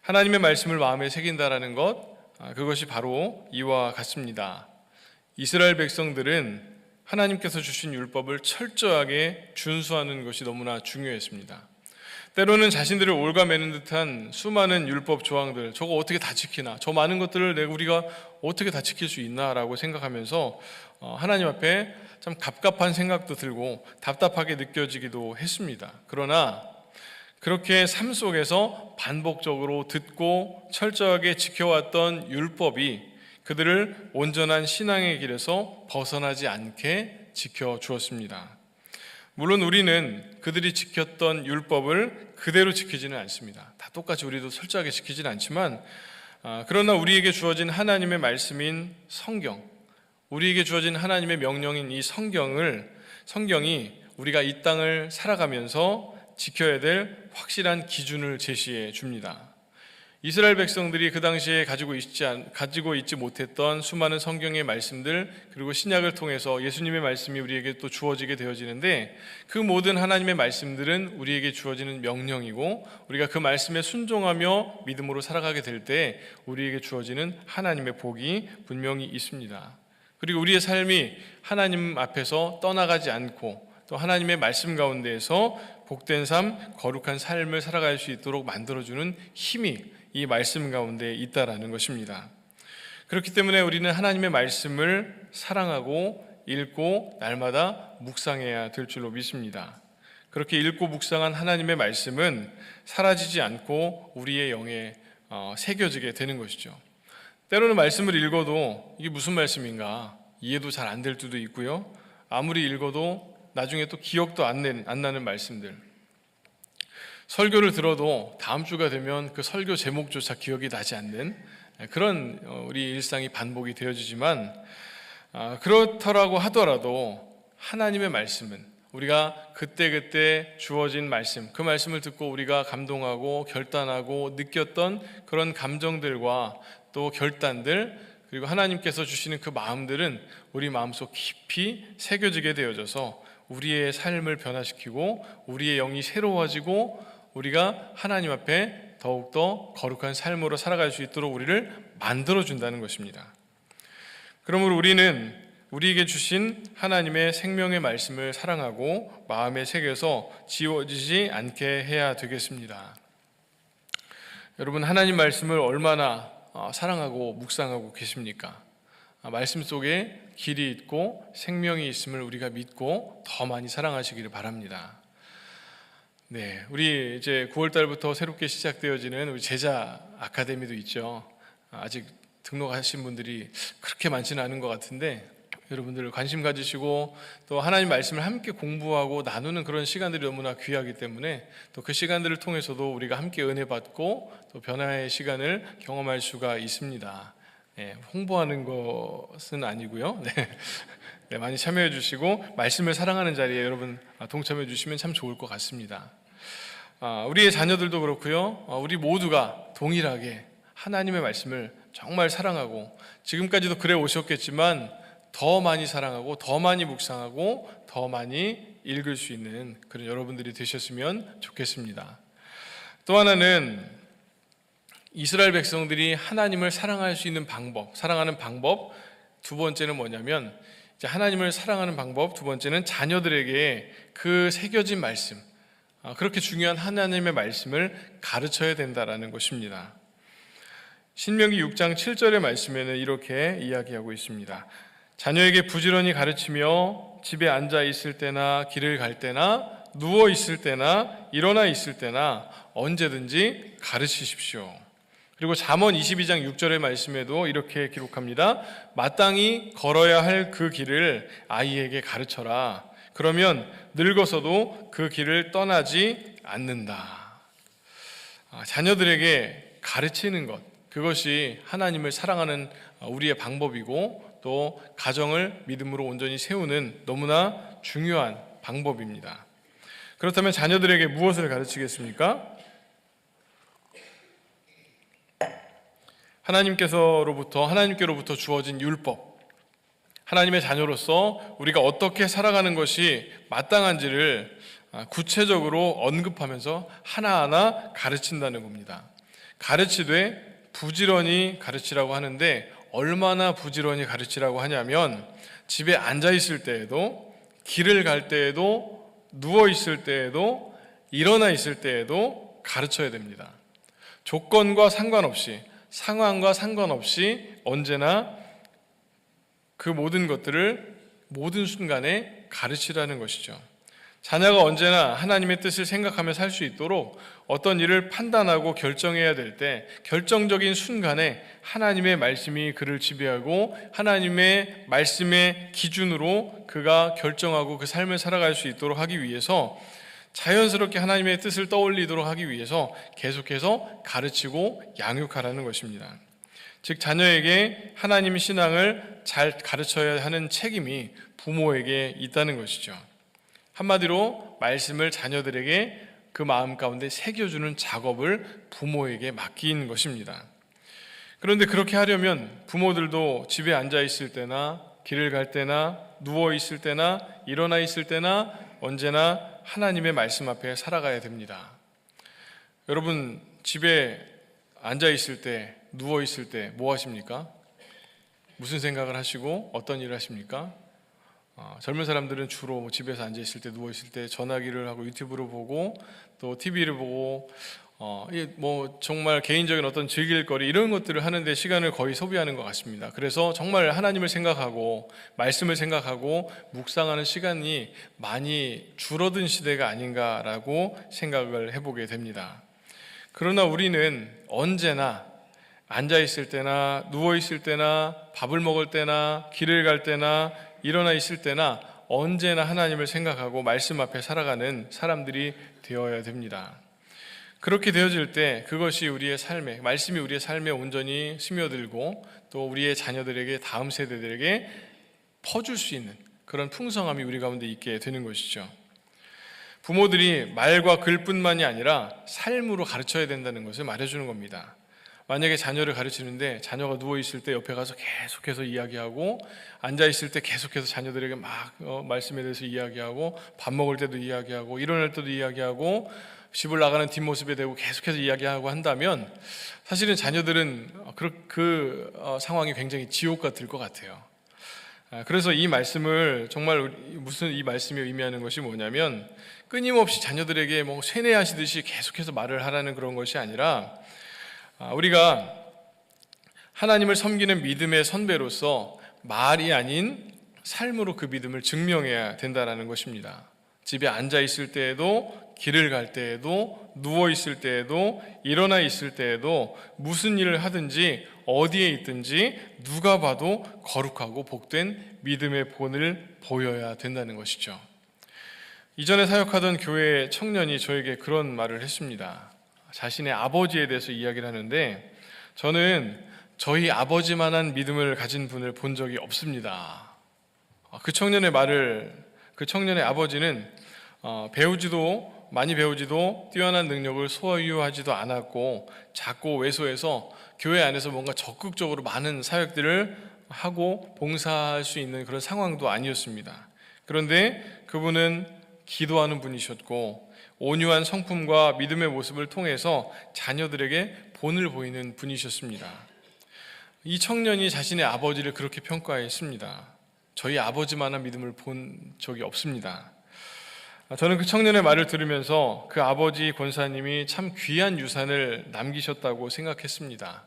하나님의 말씀을 마음에 새긴다라는 것, 그것이 바로 이와 같습니다. 이스라엘 백성들은 하나님께서 주신 율법을 철저하게 준수하는 것이 너무나 중요했습니다. 때로는 자신들을 올가매는 듯한 수많은 율법 조항들, 저거 어떻게 다 지키나, 저 많은 것들을 우리가 어떻게 다 지킬 수 있나라고 생각하면서 하나님 앞에 참 갑갑한 생각도 들고 답답하게 느껴지기도 했습니다. 그러나 그렇게 삶 속에서 반복적으로 듣고 철저하게 지켜왔던 율법이 그들을 온전한 신앙의 길에서 벗어나지 않게 지켜주었습니다. 물론 우리는 그들이 지켰던 율법을 그대로 지키지는 않습니다. 다 똑같이 우리도 철저하게 지키지는 않지만, 그러나 우리에게 주어진 하나님의 말씀인 성경, 우리에게 주어진 하나님의 명령인 이 성경이 우리가 이 땅을 살아가면서 지켜야 될 확실한 기준을 제시해 줍니다. 이스라엘 백성들이 그 당시에 가지고 있지 못했던 수많은 성경의 말씀들, 그리고 신약을 통해서 예수님의 말씀이 우리에게 또 주어지게 되어지는데, 그 모든 하나님의 말씀들은 우리에게 주어지는 명령이고, 우리가 그 말씀에 순종하며 믿음으로 살아가게 될 때 우리에게 주어지는 하나님의 복이 분명히 있습니다. 그리고 우리의 삶이 하나님 앞에서 떠나가지 않고 또 하나님의 말씀 가운데에서 복된 삶, 거룩한 삶을 살아갈 수 있도록 만들어주는 힘이 이 말씀 가운데 있다라는 것입니다. 그렇기 때문에 우리는 하나님의 말씀을 사랑하고 읽고 날마다 묵상해야 될 줄로 믿습니다. 그렇게 읽고 묵상한 하나님의 말씀은 사라지지 않고 우리의 영에 새겨지게 되는 것이죠. 때로는 말씀을 읽어도 이게 무슨 말씀인가 이해도 잘 안 될 때도 있고요. 아무리 읽어도 나중에 또 기억도 안 나는 말씀들, 설교를 들어도 다음 주가 되면 그 설교 제목조차 기억이 나지 않는 그런 우리 일상이 반복이 되어지지만, 그렇다라고 하더라도 하나님의 말씀은 우리가 그때그때 주어진 말씀, 그 말씀을 듣고 우리가 감동하고 결단하고 느꼈던 그런 감정들과 또 결단들, 그리고 하나님께서 주시는 그 마음들은 우리 마음속 깊이 새겨지게 되어져서 우리의 삶을 변화시키고 우리의 영이 새로워지고 우리가 하나님 앞에 더욱더 거룩한 삶으로 살아갈 수 있도록 우리를 만들어준다는 것입니다. 그러므로 우리는 우리에게 주신 하나님의 생명의 말씀을 사랑하고 마음에 새겨서 지워지지 않게 해야 되겠습니다. 여러분, 하나님 말씀을 얼마나 사랑하고 묵상하고 계십니까? 말씀 속에 길이 있고 생명이 있음을 우리가 믿고 더 많이 사랑하시기를 바랍니다. 네, 우리 이제 9월 달부터 새롭게 시작되어지는 우리 제자 아카데미도 있죠. 아직 등록하신 분들이 그렇게 많지는 않은 것 같은데 여러분들 관심 가지시고 또 하나님 말씀을 함께 공부하고 나누는 그런 시간들이 너무나 귀하기 때문에 또 그 시간들을 통해서도 우리가 함께 은혜 받고 또 변화의 시간을 경험할 수가 있습니다. 네, 홍보하는 것은 아니고요. 네, 많이 참여해 주시고 말씀을 사랑하는 자리에 여러분 동참해 주시면 참 좋을 것 같습니다. 우리의 자녀들도 그렇고요. 우리 모두가 동일하게 하나님의 말씀을 정말 사랑하고 지금까지도 그래 오셨겠지만 더 많이 사랑하고 더 많이 묵상하고 더 많이 읽을 수 있는 그런 여러분들이 되셨으면 좋겠습니다. 또 하나는 이스라엘 백성들이 하나님을 사랑할 수 있는 방법, 사랑하는 방법 두 번째는 뭐냐면 이제 하나님을 사랑하는 방법 두 번째는 자녀들에게 그 새겨진 말씀, 그렇게 중요한 하나님의 말씀을 가르쳐야 된다라는 것입니다. 신명기 6장 7절의 말씀에는 이렇게 이야기하고 있습니다. 자녀에게 부지런히 가르치며 집에 앉아 있을 때나 길을 갈 때나 누워 있을 때나 일어나 있을 때나 언제든지 가르치십시오. 그리고 잠언 22장 6절의 말씀에도 이렇게 기록합니다. 마땅히 걸어야 할 그 길을 아이에게 가르쳐라. 그러면 늙어서도 그 길을 떠나지 않는다. 자녀들에게 가르치는 것, 그것이 하나님을 사랑하는 우리의 방법이고 또 가정을 믿음으로 온전히 세우는 너무나 중요한 방법입니다. 그렇다면 자녀들에게 무엇을 가르치겠습니까? 하나님께로부터 주어진 율법, 하나님의 자녀로서 우리가 어떻게 살아가는 것이 마땅한지를 구체적으로 언급하면서 하나하나 가르친다는 겁니다. 가르치되 부지런히 가르치라고 하는데 얼마나 부지런히 가르치라고 하냐면 집에 앉아 있을 때에도, 길을 갈 때에도, 누워 있을 때에도, 일어나 있을 때에도 가르쳐야 됩니다. 조건과 상관없이, 상황과 상관없이 언제나 그 모든 것들을 모든 순간에 가르치라는 것이죠. 자녀가 언제나 하나님의 뜻을 생각하며 살 수 있도록 어떤 일을 판단하고 결정해야 될 때 결정적인 순간에 하나님의 말씀이 그를 지배하고 하나님의 말씀의 기준으로 그가 결정하고 그 삶을 살아갈 수 있도록 하기 위해서 자연스럽게 하나님의 뜻을 떠올리도록 하기 위해서 계속해서 가르치고 양육하라는 것입니다. 즉 자녀에게 하나님 신앙을 잘 가르쳐야 하는 책임이 부모에게 있다는 것이죠. 한마디로 말씀을 자녀들에게 그 마음 가운데 새겨주는 작업을 부모에게 맡긴 것입니다. 그런데 그렇게 하려면 부모들도 집에 앉아 있을 때나 길을 갈 때나 누워 있을 때나 일어나 있을 때나 언제나 하나님의 말씀 앞에 살아가야 됩니다. 여러분 집에 앉아 있을 때, 누워 있을 때 뭐 하십니까? 무슨 생각을 하시고 어떤 일을 하십니까? 젊은 사람들은 주로 집에서 앉아 있을 때, 누워 있을 때 전화기를 하고 유튜브를 보고 또 TV를 보고 정말 개인적인 어떤 즐길 거리 이런 것들을 하는데 시간을 거의 소비하는 것 같습니다. 그래서 정말 하나님을 생각하고 말씀을 생각하고 묵상하는 시간이 많이 줄어든 시대가 아닌가라고 생각을 해보게 됩니다. 그러나 우리는 언제나 앉아 있을 때나 누워 있을 때나 밥을 먹을 때나 길을 갈 때나 일어나 있을 때나 언제나 하나님을 생각하고 말씀 앞에 살아가는 사람들이 되어야 됩니다. 그렇게 되어질 때 그것이 우리의 삶에, 말씀이 우리의 삶에 온전히 스며들고 또 우리의 자녀들에게, 다음 세대들에게 퍼줄 수 있는 그런 풍성함이 우리 가운데 있게 되는 것이죠. 부모들이 말과 글뿐만이 아니라 삶으로 가르쳐야 된다는 것을 말해주는 겁니다. 만약에 자녀를 가르치는데 자녀가 누워있을 때 옆에 가서 계속해서 이야기하고, 앉아있을 때 계속해서 자녀들에게 막 말씀에 대해서 이야기하고, 밥 먹을 때도 이야기하고, 일어날 때도 이야기하고, 집을 나가는 뒷모습에 대고 계속해서 이야기하고 한다면 사실은 자녀들은 그 상황이 굉장히 지옥 같을 것 같아요. 그래서 이 말씀을 정말 무슨 이 말씀이 의미하는 것이 뭐냐면, 끊임없이 자녀들에게 뭐 세뇌하시듯이 계속해서 말을 하라는 그런 것이 아니라, 우리가 하나님을 섬기는 믿음의 선배로서 말이 아닌 삶으로 그 믿음을 증명해야 된다는 것입니다. 집에 앉아 있을 때에도, 길을 갈 때에도, 누워 있을 때에도, 일어나 있을 때에도, 무슨 일을 하든지 어디에 있든지 누가 봐도 거룩하고 복된 믿음의 본을 보여야 된다는 것이죠. 이전에 사역하던 교회 청년이 저에게 그런 말을 했습니다. 자신의 아버지에 대해서 이야기를 하는데, 저는 저희 아버지만한 믿음을 가진 분을 본 적이 없습니다. 그 청년의 아버지는 많이 배우지도 뛰어난 능력을 소유하지도 않았고, 작고 왜소해서 교회 안에서 뭔가 적극적으로 많은 사역들을 하고 봉사할 수 있는 그런 상황도 아니었습니다. 그런데 그분은 기도하는 분이셨고, 온유한 성품과 믿음의 모습을 통해서 자녀들에게 본을 보이는 분이셨습니다. 이 청년이 자신의 아버지를 그렇게 평가했습니다. 저희 아버지만한 믿음을 본 적이 없습니다. 저는 그 청년의 말을 들으면서 그 아버지 권사님이 참 귀한 유산을 남기셨다고 생각했습니다.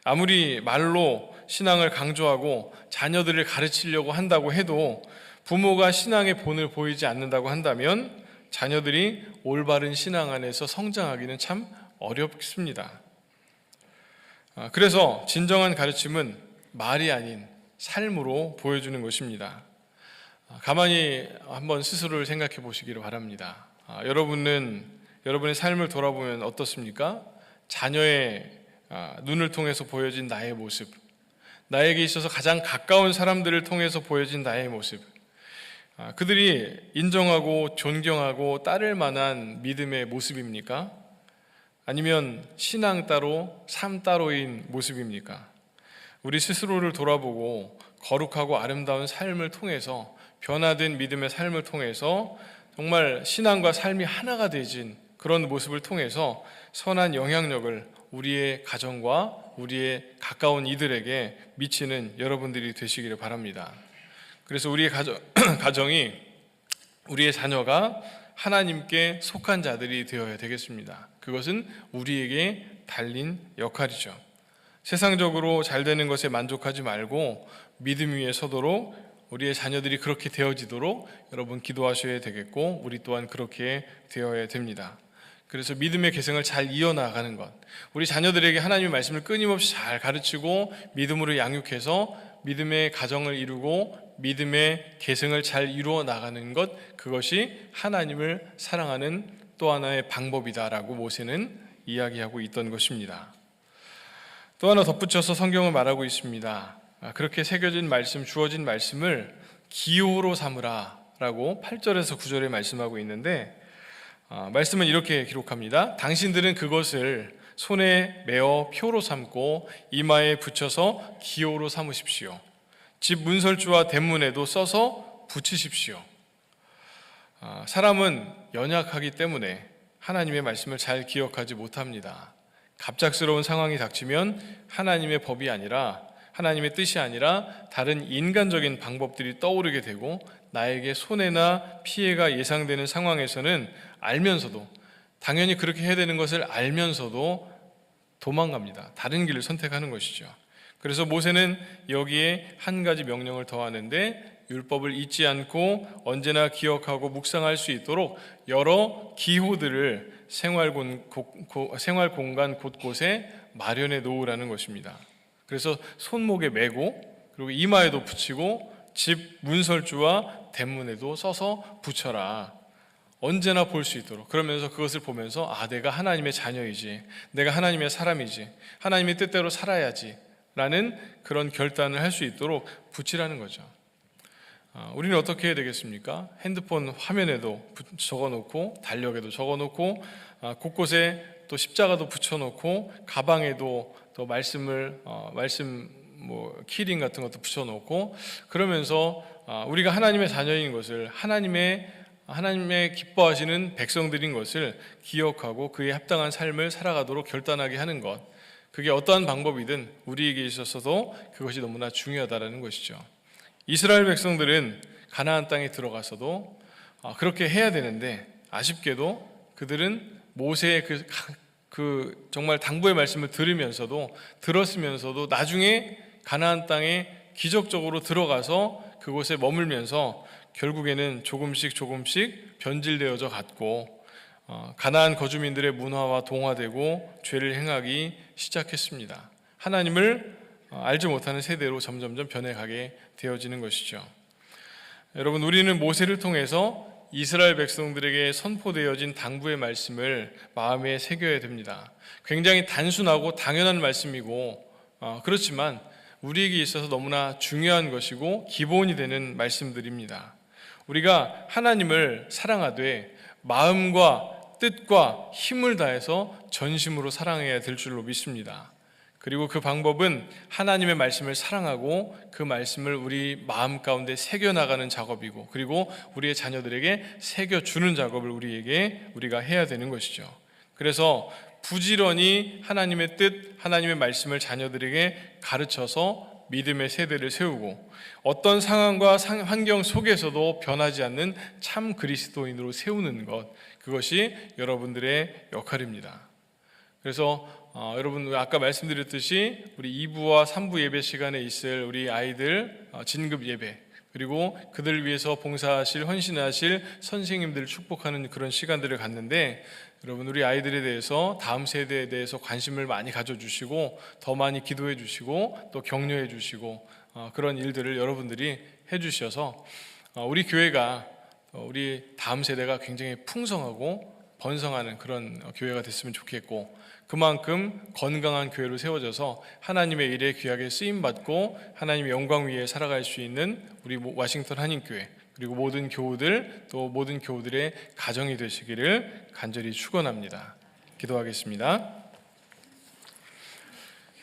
아무리 말로 신앙을 강조하고 자녀들을 가르치려고 한다고 해도 부모가 신앙의 본을 보이지 않는다고 한다면 자녀들이 올바른 신앙 안에서 성장하기는 참 어렵습니다. 그래서 진정한 가르침은 말이 아닌 삶으로 보여주는 것입니다. 가만히 한번 스스로를 생각해 보시기를 바랍니다. 여러분의 삶을 돌아보면 어떻습니까? 자녀의 눈을 통해서 보여진 나의 모습, 나에게 있어서 가장 가까운 사람들을 통해서 보여진 나의 모습, 그들이 인정하고 존경하고 따를 만한 믿음의 모습입니까? 아니면 신앙 따로, 삶 따로인 모습입니까? 우리 스스로를 돌아보고 거룩하고 아름다운 삶을 통해서, 변화된 믿음의 삶을 통해서 정말 신앙과 삶이 하나가 되진 그런 모습을 통해서 선한 영향력을 우리의 가정과 우리의 가까운 이들에게 미치는 여러분들이 되시기를 바랍니다. 그래서 우리의 가정이, 우리의 자녀가 하나님께 속한 자들이 되어야 되겠습니다. 그것은 우리에게 달린 역할이죠. 세상적으로 잘 되는 것에 만족하지 말고 믿음 위에 서도록, 우리의 자녀들이 그렇게 되어지도록 여러분 기도하셔야 되겠고, 우리 또한 그렇게 되어야 됩니다. 그래서 믿음의 계승을 잘 이어나가는 것, 우리 자녀들에게 하나님의 말씀을 끊임없이 잘 가르치고 믿음으로 양육해서 믿음의 가정을 이루고 믿음의 계승을 잘 이루어 나가는 것, 그것이 하나님을 사랑하는 또 하나의 방법이다라고 모세는 이야기하고 있던 것입니다. 또 하나 덧붙여서 성경은 말하고 있습니다. 그렇게 새겨진 말씀, 주어진 말씀을 기호로 삼으라 라고 8절에서 9절에 말씀하고 있는데, 말씀은 이렇게 기록합니다. 당신들은 그것을 손에 메어 표로 삼고 이마에 붙여서 기호로 삼으십시오. 집 문설주와 대문에도 써서 붙이십시오. 사람은 연약하기 때문에 하나님의 말씀을 잘 기억하지 못합니다. 갑작스러운 상황이 닥치면 하나님의 법이 아니라, 하나님의 뜻이 아니라 다른 인간적인 방법들이 떠오르게 되고, 나에게 손해나 피해가 예상되는 상황에서는 알면서도, 당연히 그렇게 해야 되는 것을 알면서도 도망갑니다. 다른 길을 선택하는 것이죠. 그래서 모세는 여기에 한 가지 명령을 더하는데, 율법을 잊지 않고 언제나 기억하고 묵상할 수 있도록 여러 기호들을 생활 공간 곳곳에 마련해 놓으라는 것입니다. 그래서 손목에 메고, 그리고 이마에도 붙이고, 집 문설주와 대문에도 써서 붙여라. 언제나 볼 수 있도록. 그러면서 그것을 보면서, 내가 하나님의 자녀이지, 내가 하나님의 사람이지, 하나님의 뜻대로 살아야지 라는 그런 결단을 할 수 있도록 붙이라는 거죠. 우리는 어떻게 해야 되겠습니까? 핸드폰 화면에도 적어놓고, 달력에도 적어놓고, 곳곳에 또 십자가도 붙여놓고, 가방에도 또 말씀 키링 같은 것도 붙여놓고, 그러면서 우리가 하나님의 자녀인 것을, 하나님의 기뻐하시는 백성들인 것을 기억하고 그에 합당한 삶을 살아가도록 결단하게 하는 것, 그게 어떠한 방법이든 우리에게 있어서도 그것이 너무나 중요하다는 것이죠. 이스라엘 백성들은 가나안 땅에 들어가서도 그렇게 해야 되는데, 아쉽게도 그들은 모세의 그 정말 당부의 말씀을 들었으면서도 나중에 가나안 땅에 기적적으로 들어가서 그곳에 머물면서 결국에는 조금씩 변질되어져 갔고, 가나안 거주민들의 문화와 동화되고 죄를 행하기 시작했습니다. 하나님을 알지 못하는 세대로 점점점 변해가게 되어지는 것이죠. 여러분, 우리는 모세를 통해서 이스라엘 백성들에게 선포되어진 당부의 말씀을 마음에 새겨야 됩니다. 굉장히 단순하고 당연한 말씀이고, 그렇지만 우리에게 있어서 너무나 중요한 것이고 기본이 되는 말씀들입니다. 우리가 하나님을 사랑하되 마음과 뜻과 힘을 다해서 전심으로 사랑해야 될 줄로 믿습니다. 그리고 그 방법은 하나님의 말씀을 사랑하고 그 말씀을 우리 마음 가운데 새겨나가는 작업이고, 그리고 우리의 자녀들에게 새겨주는 작업을 우리가 해야 되는 것이죠. 그래서 부지런히 하나님의 뜻, 하나님의 말씀을 자녀들에게 가르쳐서 믿음의 세대를 세우고, 어떤 상황과 환경 속에서도 변하지 않는 참 그리스도인으로 세우는 것, 그것이 여러분들의 역할입니다. 그래서 여러분, 아까 말씀드렸듯이 우리 2부와 3부 예배 시간에 있을 우리 아이들 진급 예배, 그리고 그들을 위해서 봉사하실, 헌신하실 선생님들을 축복하는 그런 시간들을 갖는데, 여러분, 우리 아이들에 대해서, 다음 세대에 대해서 관심을 많이 가져주시고 더 많이 기도해 주시고 또 격려해 주시고 그런 일들을 여러분들이 해주셔서 우리 교회가, 우리 다음 세대가 굉장히 풍성하고 번성하는 그런 교회가 됐으면 좋겠고, 그만큼 건강한 교회로 세워져서 하나님의 일에 귀하게 쓰임받고 하나님의 영광 위에 살아갈 수 있는 우리 와싱턴 한인교회, 그리고 모든 교우들, 또 모든 교우들의 가정이 되시기를 간절히 축원합니다. 기도하겠습니다.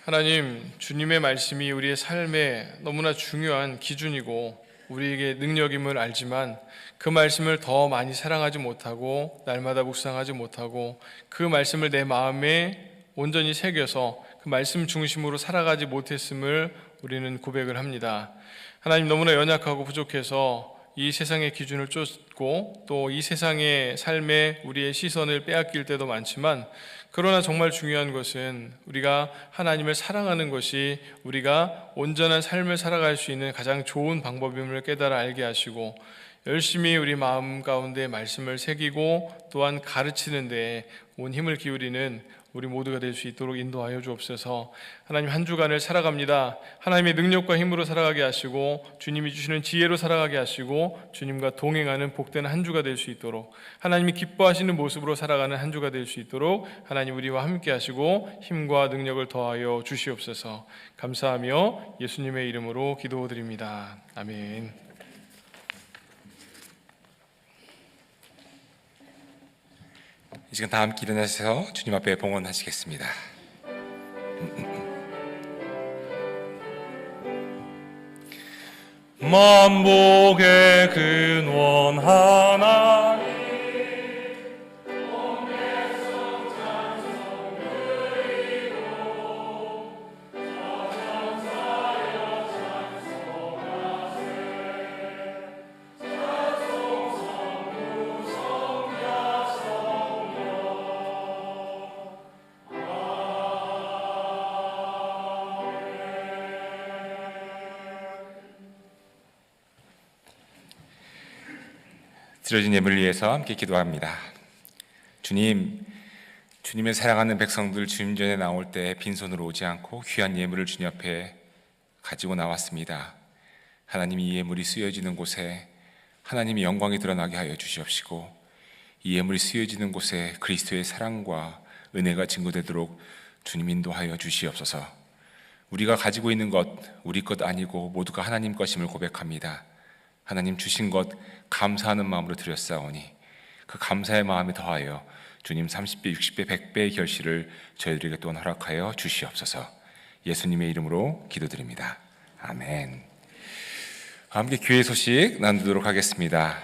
하나님, 주님의 말씀이 우리의 삶에 너무나 중요한 기준이고 우리에게 능력임을 알지만, 그 말씀을 더 많이 사랑하지 못하고 날마다 묵상하지 못하고 그 말씀을 내 마음에 온전히 새겨서 그 말씀 중심으로 살아가지 못했음을 우리는 고백을 합니다. 하나님, 너무나 연약하고 부족해서 이 세상의 기준을 쫓고 또 이 세상의 삶에 우리의 시선을 빼앗길 때도 많지만, 그러나 정말 중요한 것은 우리가 하나님을 사랑하는 것이 우리가 온전한 삶을 살아갈 수 있는 가장 좋은 방법임을 깨달아 알게 하시고, 열심히 우리 마음 가운데 말씀을 새기고 또한 가르치는 데에 온 힘을 기울이는 우리 모두가 될 수 있도록 인도하여 주옵소서. 하나님, 한 주간을 살아갑니다. 하나님의 능력과 힘으로 살아가게 하시고 주님이 주시는 지혜로 살아가게 하시고 주님과 동행하는 복된 한 주가 될 수 있도록, 하나님이 기뻐하시는 모습으로 살아가는 한 주가 될 수 있도록 하나님 우리와 함께 하시고 힘과 능력을 더하여 주시옵소서. 감사하며 예수님의 이름으로 기도드립니다. 아멘. 이 시간 다 함께 일어나셔서 주님 앞에 봉헌하시겠습니다. 만복의 근원 하나님, 드려진 예물을 위해서 함께 기도합니다. 주님의 사랑하는 백성들 주님 전에 나올 때 빈손으로 오지 않고 귀한 예물을 주님 앞에 가지고 나왔습니다. 하나님, 이 예물이 쓰여지는 곳에 하나님의 영광이 드러나게 하여 주시옵시고, 이 예물이 쓰여지는 곳에 그리스도의 사랑과 은혜가 증거되도록 주님 인도하여 주시옵소서. 우리가 가지고 있는 것 우리 것 아니고 모두가 하나님 것임을 고백합니다. 하나님 주신 것 감사하는 마음으로 드렸사오니 그 감사의 마음에 더하여 주님 30배, 60배, 100배의 결실을 저희들에게 또한 허락하여 주시옵소서. 예수님의 이름으로 기도드립니다. 아멘. 함께 교회 소식 나누도록 하겠습니다.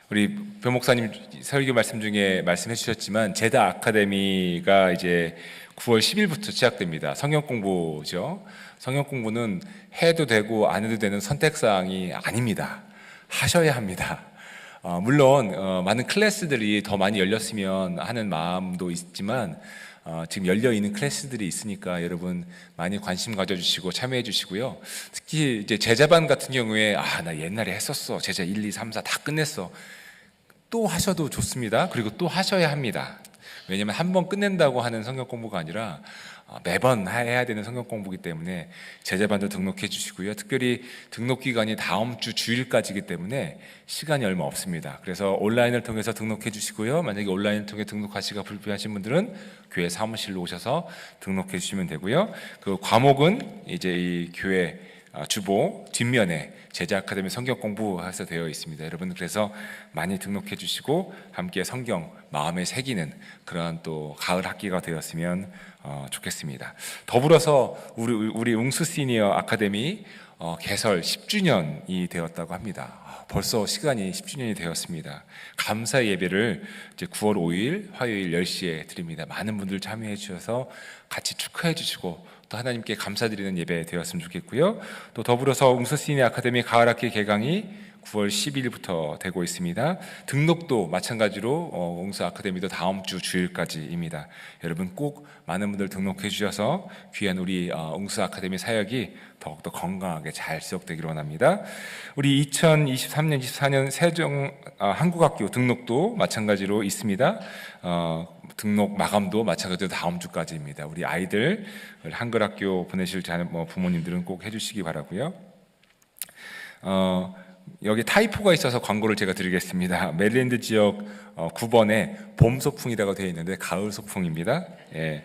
우리 변목사님 설교 말씀 중에 말씀해 주셨지만 제다 아카데미가 이제 9월 10일부터 시작됩니다. 성경 공부죠. 성경 공부는 해도 되고 안 해도 되는 선택사항이 아닙니다. 하셔야 합니다. 물론 많은 클래스들이 더 많이 열렸으면 하는 마음도 있지만 지금 열려있는 클래스들이 있으니까 여러분 많이 관심 가져주시고 참여해 주시고요. 특히 이제 제자반 같은 경우에 나 옛날에 했었어. 제자 1, 2, 3, 4 다 끝냈어. 또 하셔도 좋습니다. 그리고 또 하셔야 합니다. 왜냐하면 한 번 끝낸다고 하는 성경 공부가 아니라 매번 해야 되는 성경 공부이기 때문에 제자반도 등록해 주시고요. 특별히 등록 기간이 다음 주 주일까지이기 때문에 시간이 얼마 없습니다. 그래서 온라인을 통해서 등록해 주시고요. 만약에 온라인을 통해 등록하시기가 불편하신 분들은 교회 사무실로 오셔서 등록해 주시면 되고요. 그 과목은 이제 이 교회 주보 뒷면에 제자 아카데미 성경 공부해서 되어 있습니다. 여러분 그래서 많이 등록해 주시고 함께 성경 마음에 새기는 그런 또 가을 학기가 되었으면 좋겠습니다. 더불어서 우리 웅수 시니어 아카데미 개설 10주년이 되었다고 합니다. 벌써 시간이 10주년이 되었습니다. 감사 예배를 이제 9월 5일 화요일 10시에 드립니다. 많은 분들 참여해 주셔서 같이 축하해 주시고 또 하나님께 감사드리는 예배 되었으면 좋겠고요. 또 더불어서 웅수 시니어 아카데미 가을 학기 개강이 9월 10일부터 되고 있습니다. 등록도 마찬가지로 웅수 아카데미도 다음 주 주일까지입니다. 여러분 꼭 많은 분들 등록해 주셔서 귀한 우리 웅수 아카데미 사역이 더욱더 건강하게 잘 지속되기를 원합니다. 우리 2023년, 24년 세종 한국학교 등록도 마찬가지로 있습니다. 등록 마감도 마찬가지로 다음 주까지입니다. 우리 아이들 한글학교 보내실 부모님들은 꼭 해주시기 바라고요. 여기 타이포가 있어서 광고를 제가 드리겠습니다. 메릴랜드 지역 9번에 봄 소풍이라고 되어 있는데 가을 소풍입니다. 예.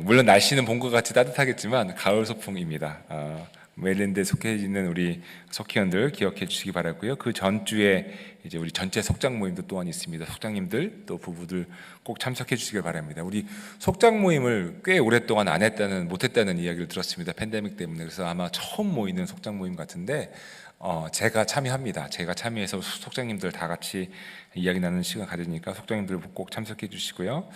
물론 날씨는 봄과 같이 따뜻하겠지만 가을 소풍입니다. 메릴랜드에 속해 있는 우리 속회원들 기억해 주시기 바라고요. 그 전주에 이제 우리 전체 속장 모임도 또한 있습니다. 속장님들 또 부부들 꼭 참석해 주시길 바랍니다. 우리 속장 모임을 꽤 오랫동안 못했다는 이야기를 들었습니다. 팬데믹 때문에. 그래서 아마 처음 모이는 속장 모임 같은데 제가 참여합니다. 제가 참여해서 속장님들 다 같이 이야기 나누는 시간 가지니까 속장님들 꼭 참석해 주시고요.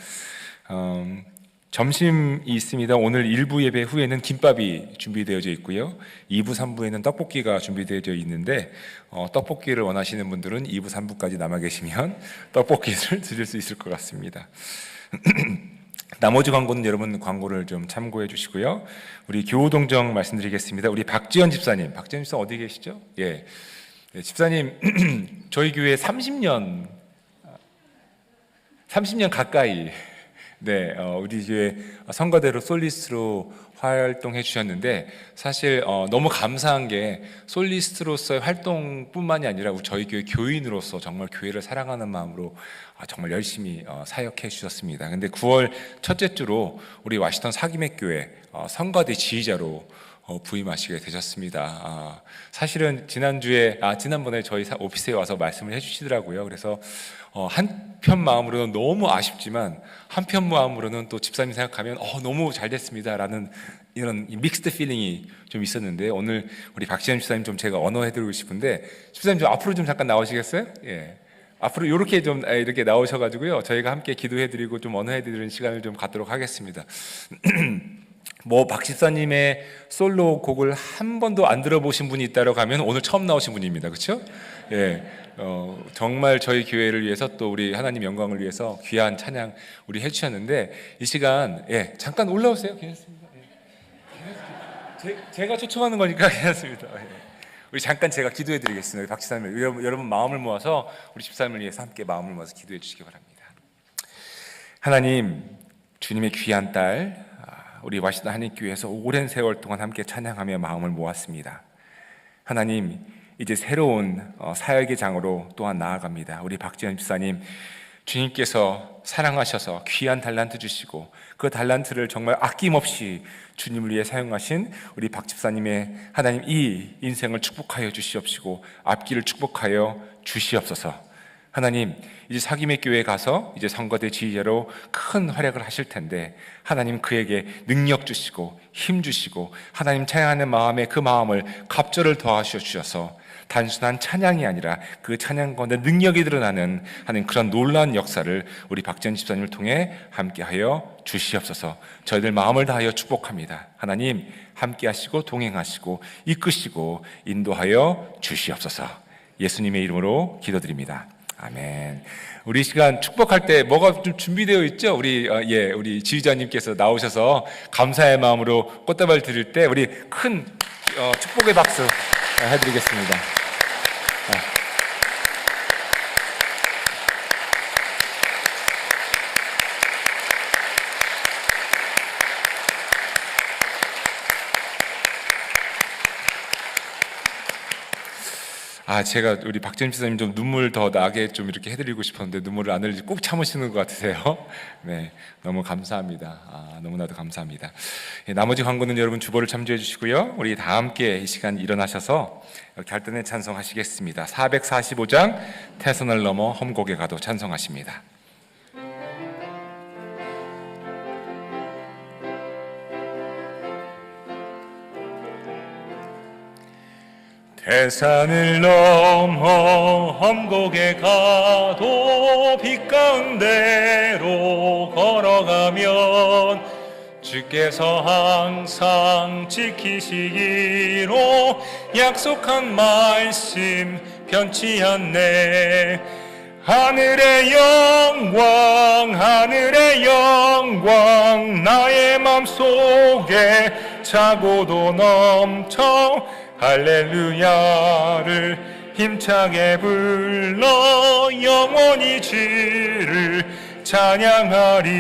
점심이 있습니다. 오늘 1부 예배 후에는 김밥이 준비되어져 있고요. 2부, 3부에는 떡볶이가 준비되어져 있는데 떡볶이를 원하시는 분들은 2부, 3부까지 남아 계시면 떡볶이를 드실 수 있을 것 같습니다. 나머지 광고는 여러분 광고를 좀 참고해 주시고요. 우리 교우동정 말씀드리겠습니다. 우리 박지현 집사님 어디 계시죠? 예, 네, 집사님 저희 교회 30년 가까이 네, 우리 교회 성가대로 솔리스트로 활동해 주셨는데 사실 너무 감사한 게 솔리스트로서의 활동뿐만이 아니라 저희 교회 교인으로서 정말 교회를 사랑하는 마음으로 정말 열심히 사역해 주셨습니다. 근데 9월 첫째 주로 우리 와시턴 사기맥교회 성가대 지휘자로 부임하시게 되셨습니다. 사실은 지난번에 저희 오피스에 와서 말씀을 해주시더라고요. 그래서 한편 마음으로는 너무 아쉽지만 한편 마음으로는 또 집사님 생각하면 너무 잘 됐습니다라는 이런 믹스드 필링이 좀 있었는데 오늘 우리 박지현 집사님 좀 제가 언어해드리고 싶은데 집사님 좀 앞으로 좀 잠깐 나오시겠어요? 예. 앞으로 이렇게 나오셔가지고요 저희가 함께 기도해드리고 좀 언어해드리는 시간을 좀 갖도록 하겠습니다. 박 집사님의 솔로 곡을 한 번도 안 들어보신 분이 있다고 하면 오늘 처음 나오신 분입니다. 그렇죠? 예. 정말 저희 교회를 위해서 또 우리 하나님 영광을 위해서 귀한 찬양 우리 해주셨는데 이 시간 잠깐 올라오세요. 괜찮습니다. 제가 초청하는 거니까 괜찮습니다. 우리 잠깐 제가 기도해드리겠습니다. 박 집사님 여러분 마음을 모아서 우리 집사님을 위해서 함께 마음을 모아서 기도해 주시기 바랍니다. 하나님 주님의 귀한 딸 우리 와시턴 한인교회에서 오랜 세월 동안 함께 찬양하며 마음을 모았습니다. 하나님 이제 새로운 사역의 장으로 또한 나아갑니다. 우리 박지현 집사님 주님께서 사랑하셔서 귀한 달란트 주시고 그 달란트를 정말 아낌없이 주님을 위해 사용하신 우리 박 집사님의 하나님 이 인생을 축복하여 주시옵시고 앞길을 축복하여 주시옵소서. 하나님, 이제 사김의 교회에 가서 이제 선거대 지휘자로 큰 활약을 하실 텐데 하나님 그에게 능력 주시고 힘 주시고 하나님 찬양하는 마음에 그 마음을 갑절을 더하셔 주셔서 단순한 찬양이 아니라 그 찬양 가운데 능력이 드러나는 하는 그런 놀라운 역사를 우리 박지현 집사님을 통해 함께하여 주시옵소서. 저희들 마음을 다하여 축복합니다. 하나님 함께 하시고 동행하시고 이끄시고 인도하여 주시옵소서. 예수님의 이름으로 기도드립니다. 아멘. 우리 시간 축복할 때 뭐가 좀 준비되어 있죠? 우리 지휘자님께서 나오셔서 감사의 마음으로 꽃다발 드릴 때 우리 큰 축복의 박수 해드리겠습니다. 제가 우리 박재림 집사님 좀 눈물 더 나게 좀 이렇게 해드리고 싶었는데 눈물을 안 흘리지 꼭 참으시는 것 같으세요. 네, 너무 감사합니다. 너무나도 감사합니다. 나머지 광고는 여러분 주보를 참조해 주시고요. 우리 다 함께 이 시간 일어나셔서 결단의 찬송하시겠습니다. 445장 태선을 넘어 험곡에 가도 찬송하십니다. 태산을 넘어 험곡에 가도 빛 가운데로 걸어가면 주께서 항상 지키시기로 약속한 말씀 변치 않네. 하늘의 영광 나의 맘속에 차고도 넘쳐 할렐루야를 힘차게 불러 영원히 주를 찬양하리.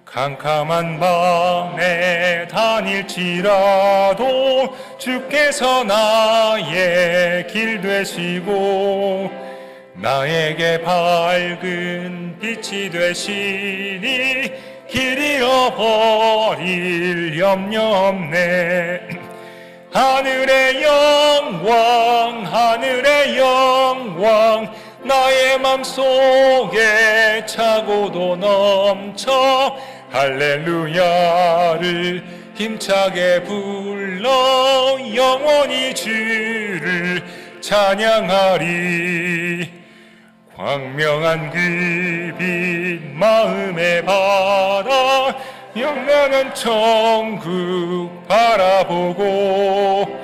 캄캄한 밤에 다닐지라도 주께서 나의 길 되시고 나에게 밝은 빛이 되시니 길 잃어버릴 염려 없네. 하늘의 영광 나의 맘속에 차고도 넘쳐 할렐루야를 힘차게 불러 영원히 주를 찬양하리. 광명한 그 빛 마음에 받아 영원한 천국 바라보고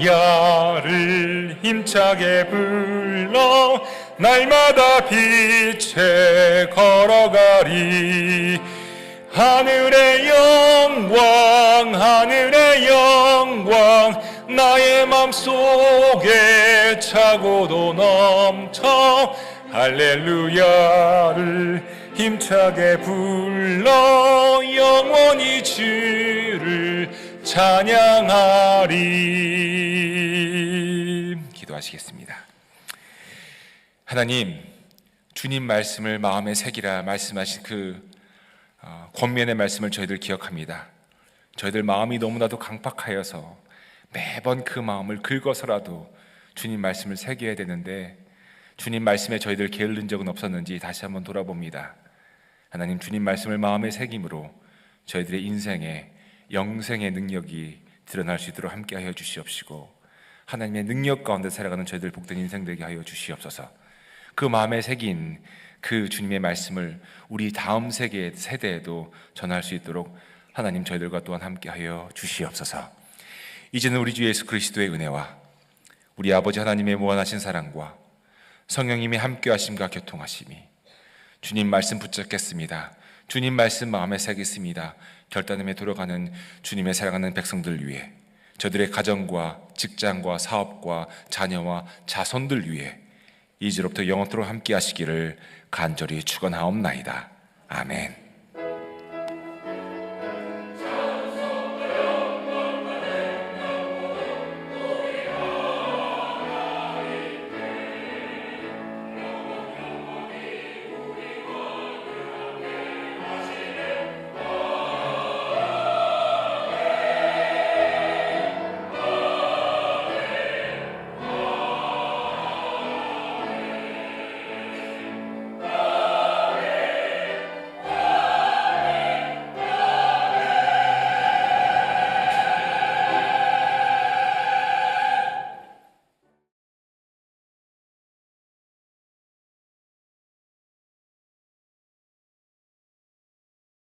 야를 힘차게 불러 날마다 빛에 걸어가리. 하늘의 영광 나의 맘속에 차고도 넘쳐 할렐루야를 힘차게 불러 영원히 주를 찬양하리. 기도하시겠습니다. 하나님, 주님 말씀을 마음에 새기라 말씀하신 그 권면의 말씀을 저희들 기억합니다. 저희들 마음이 너무나도 강팍하여서 매번 그 마음을 긁어서라도 주님 말씀을 새겨야 되는데 주님 말씀에 저희들 게을른 적은 없었는지 다시 한번 돌아봅니다. 하나님, 주님 말씀을 마음에 새김으로 저희들의 인생에 영생의 능력이 드러날 수 있도록 함께하여 주시옵시고 하나님의 능력 가운데 살아가는 저희들 복된 인생 되게 하여 주시옵소서. 그 마음에 새긴 그 주님의 말씀을 우리 다음 세대에도 전할 수 있도록 하나님 저희들과 또한 함께하여 주시옵소서. 이제는 우리 주 예수 그리스도의 은혜와 우리 아버지 하나님의 무한하신 사랑과 성령님의 함께하심과 교통하심이 주님 말씀 붙잡겠습니다. 주님 말씀 마음에 새겼습니다. 결단함에 돌아가는 주님의 사랑하는 백성들 위해 저들의 가정과 직장과 사업과 자녀와 자손들 위해 이제로부터 영원토록 함께 하시기를 간절히 축원하옵나이다. 아멘.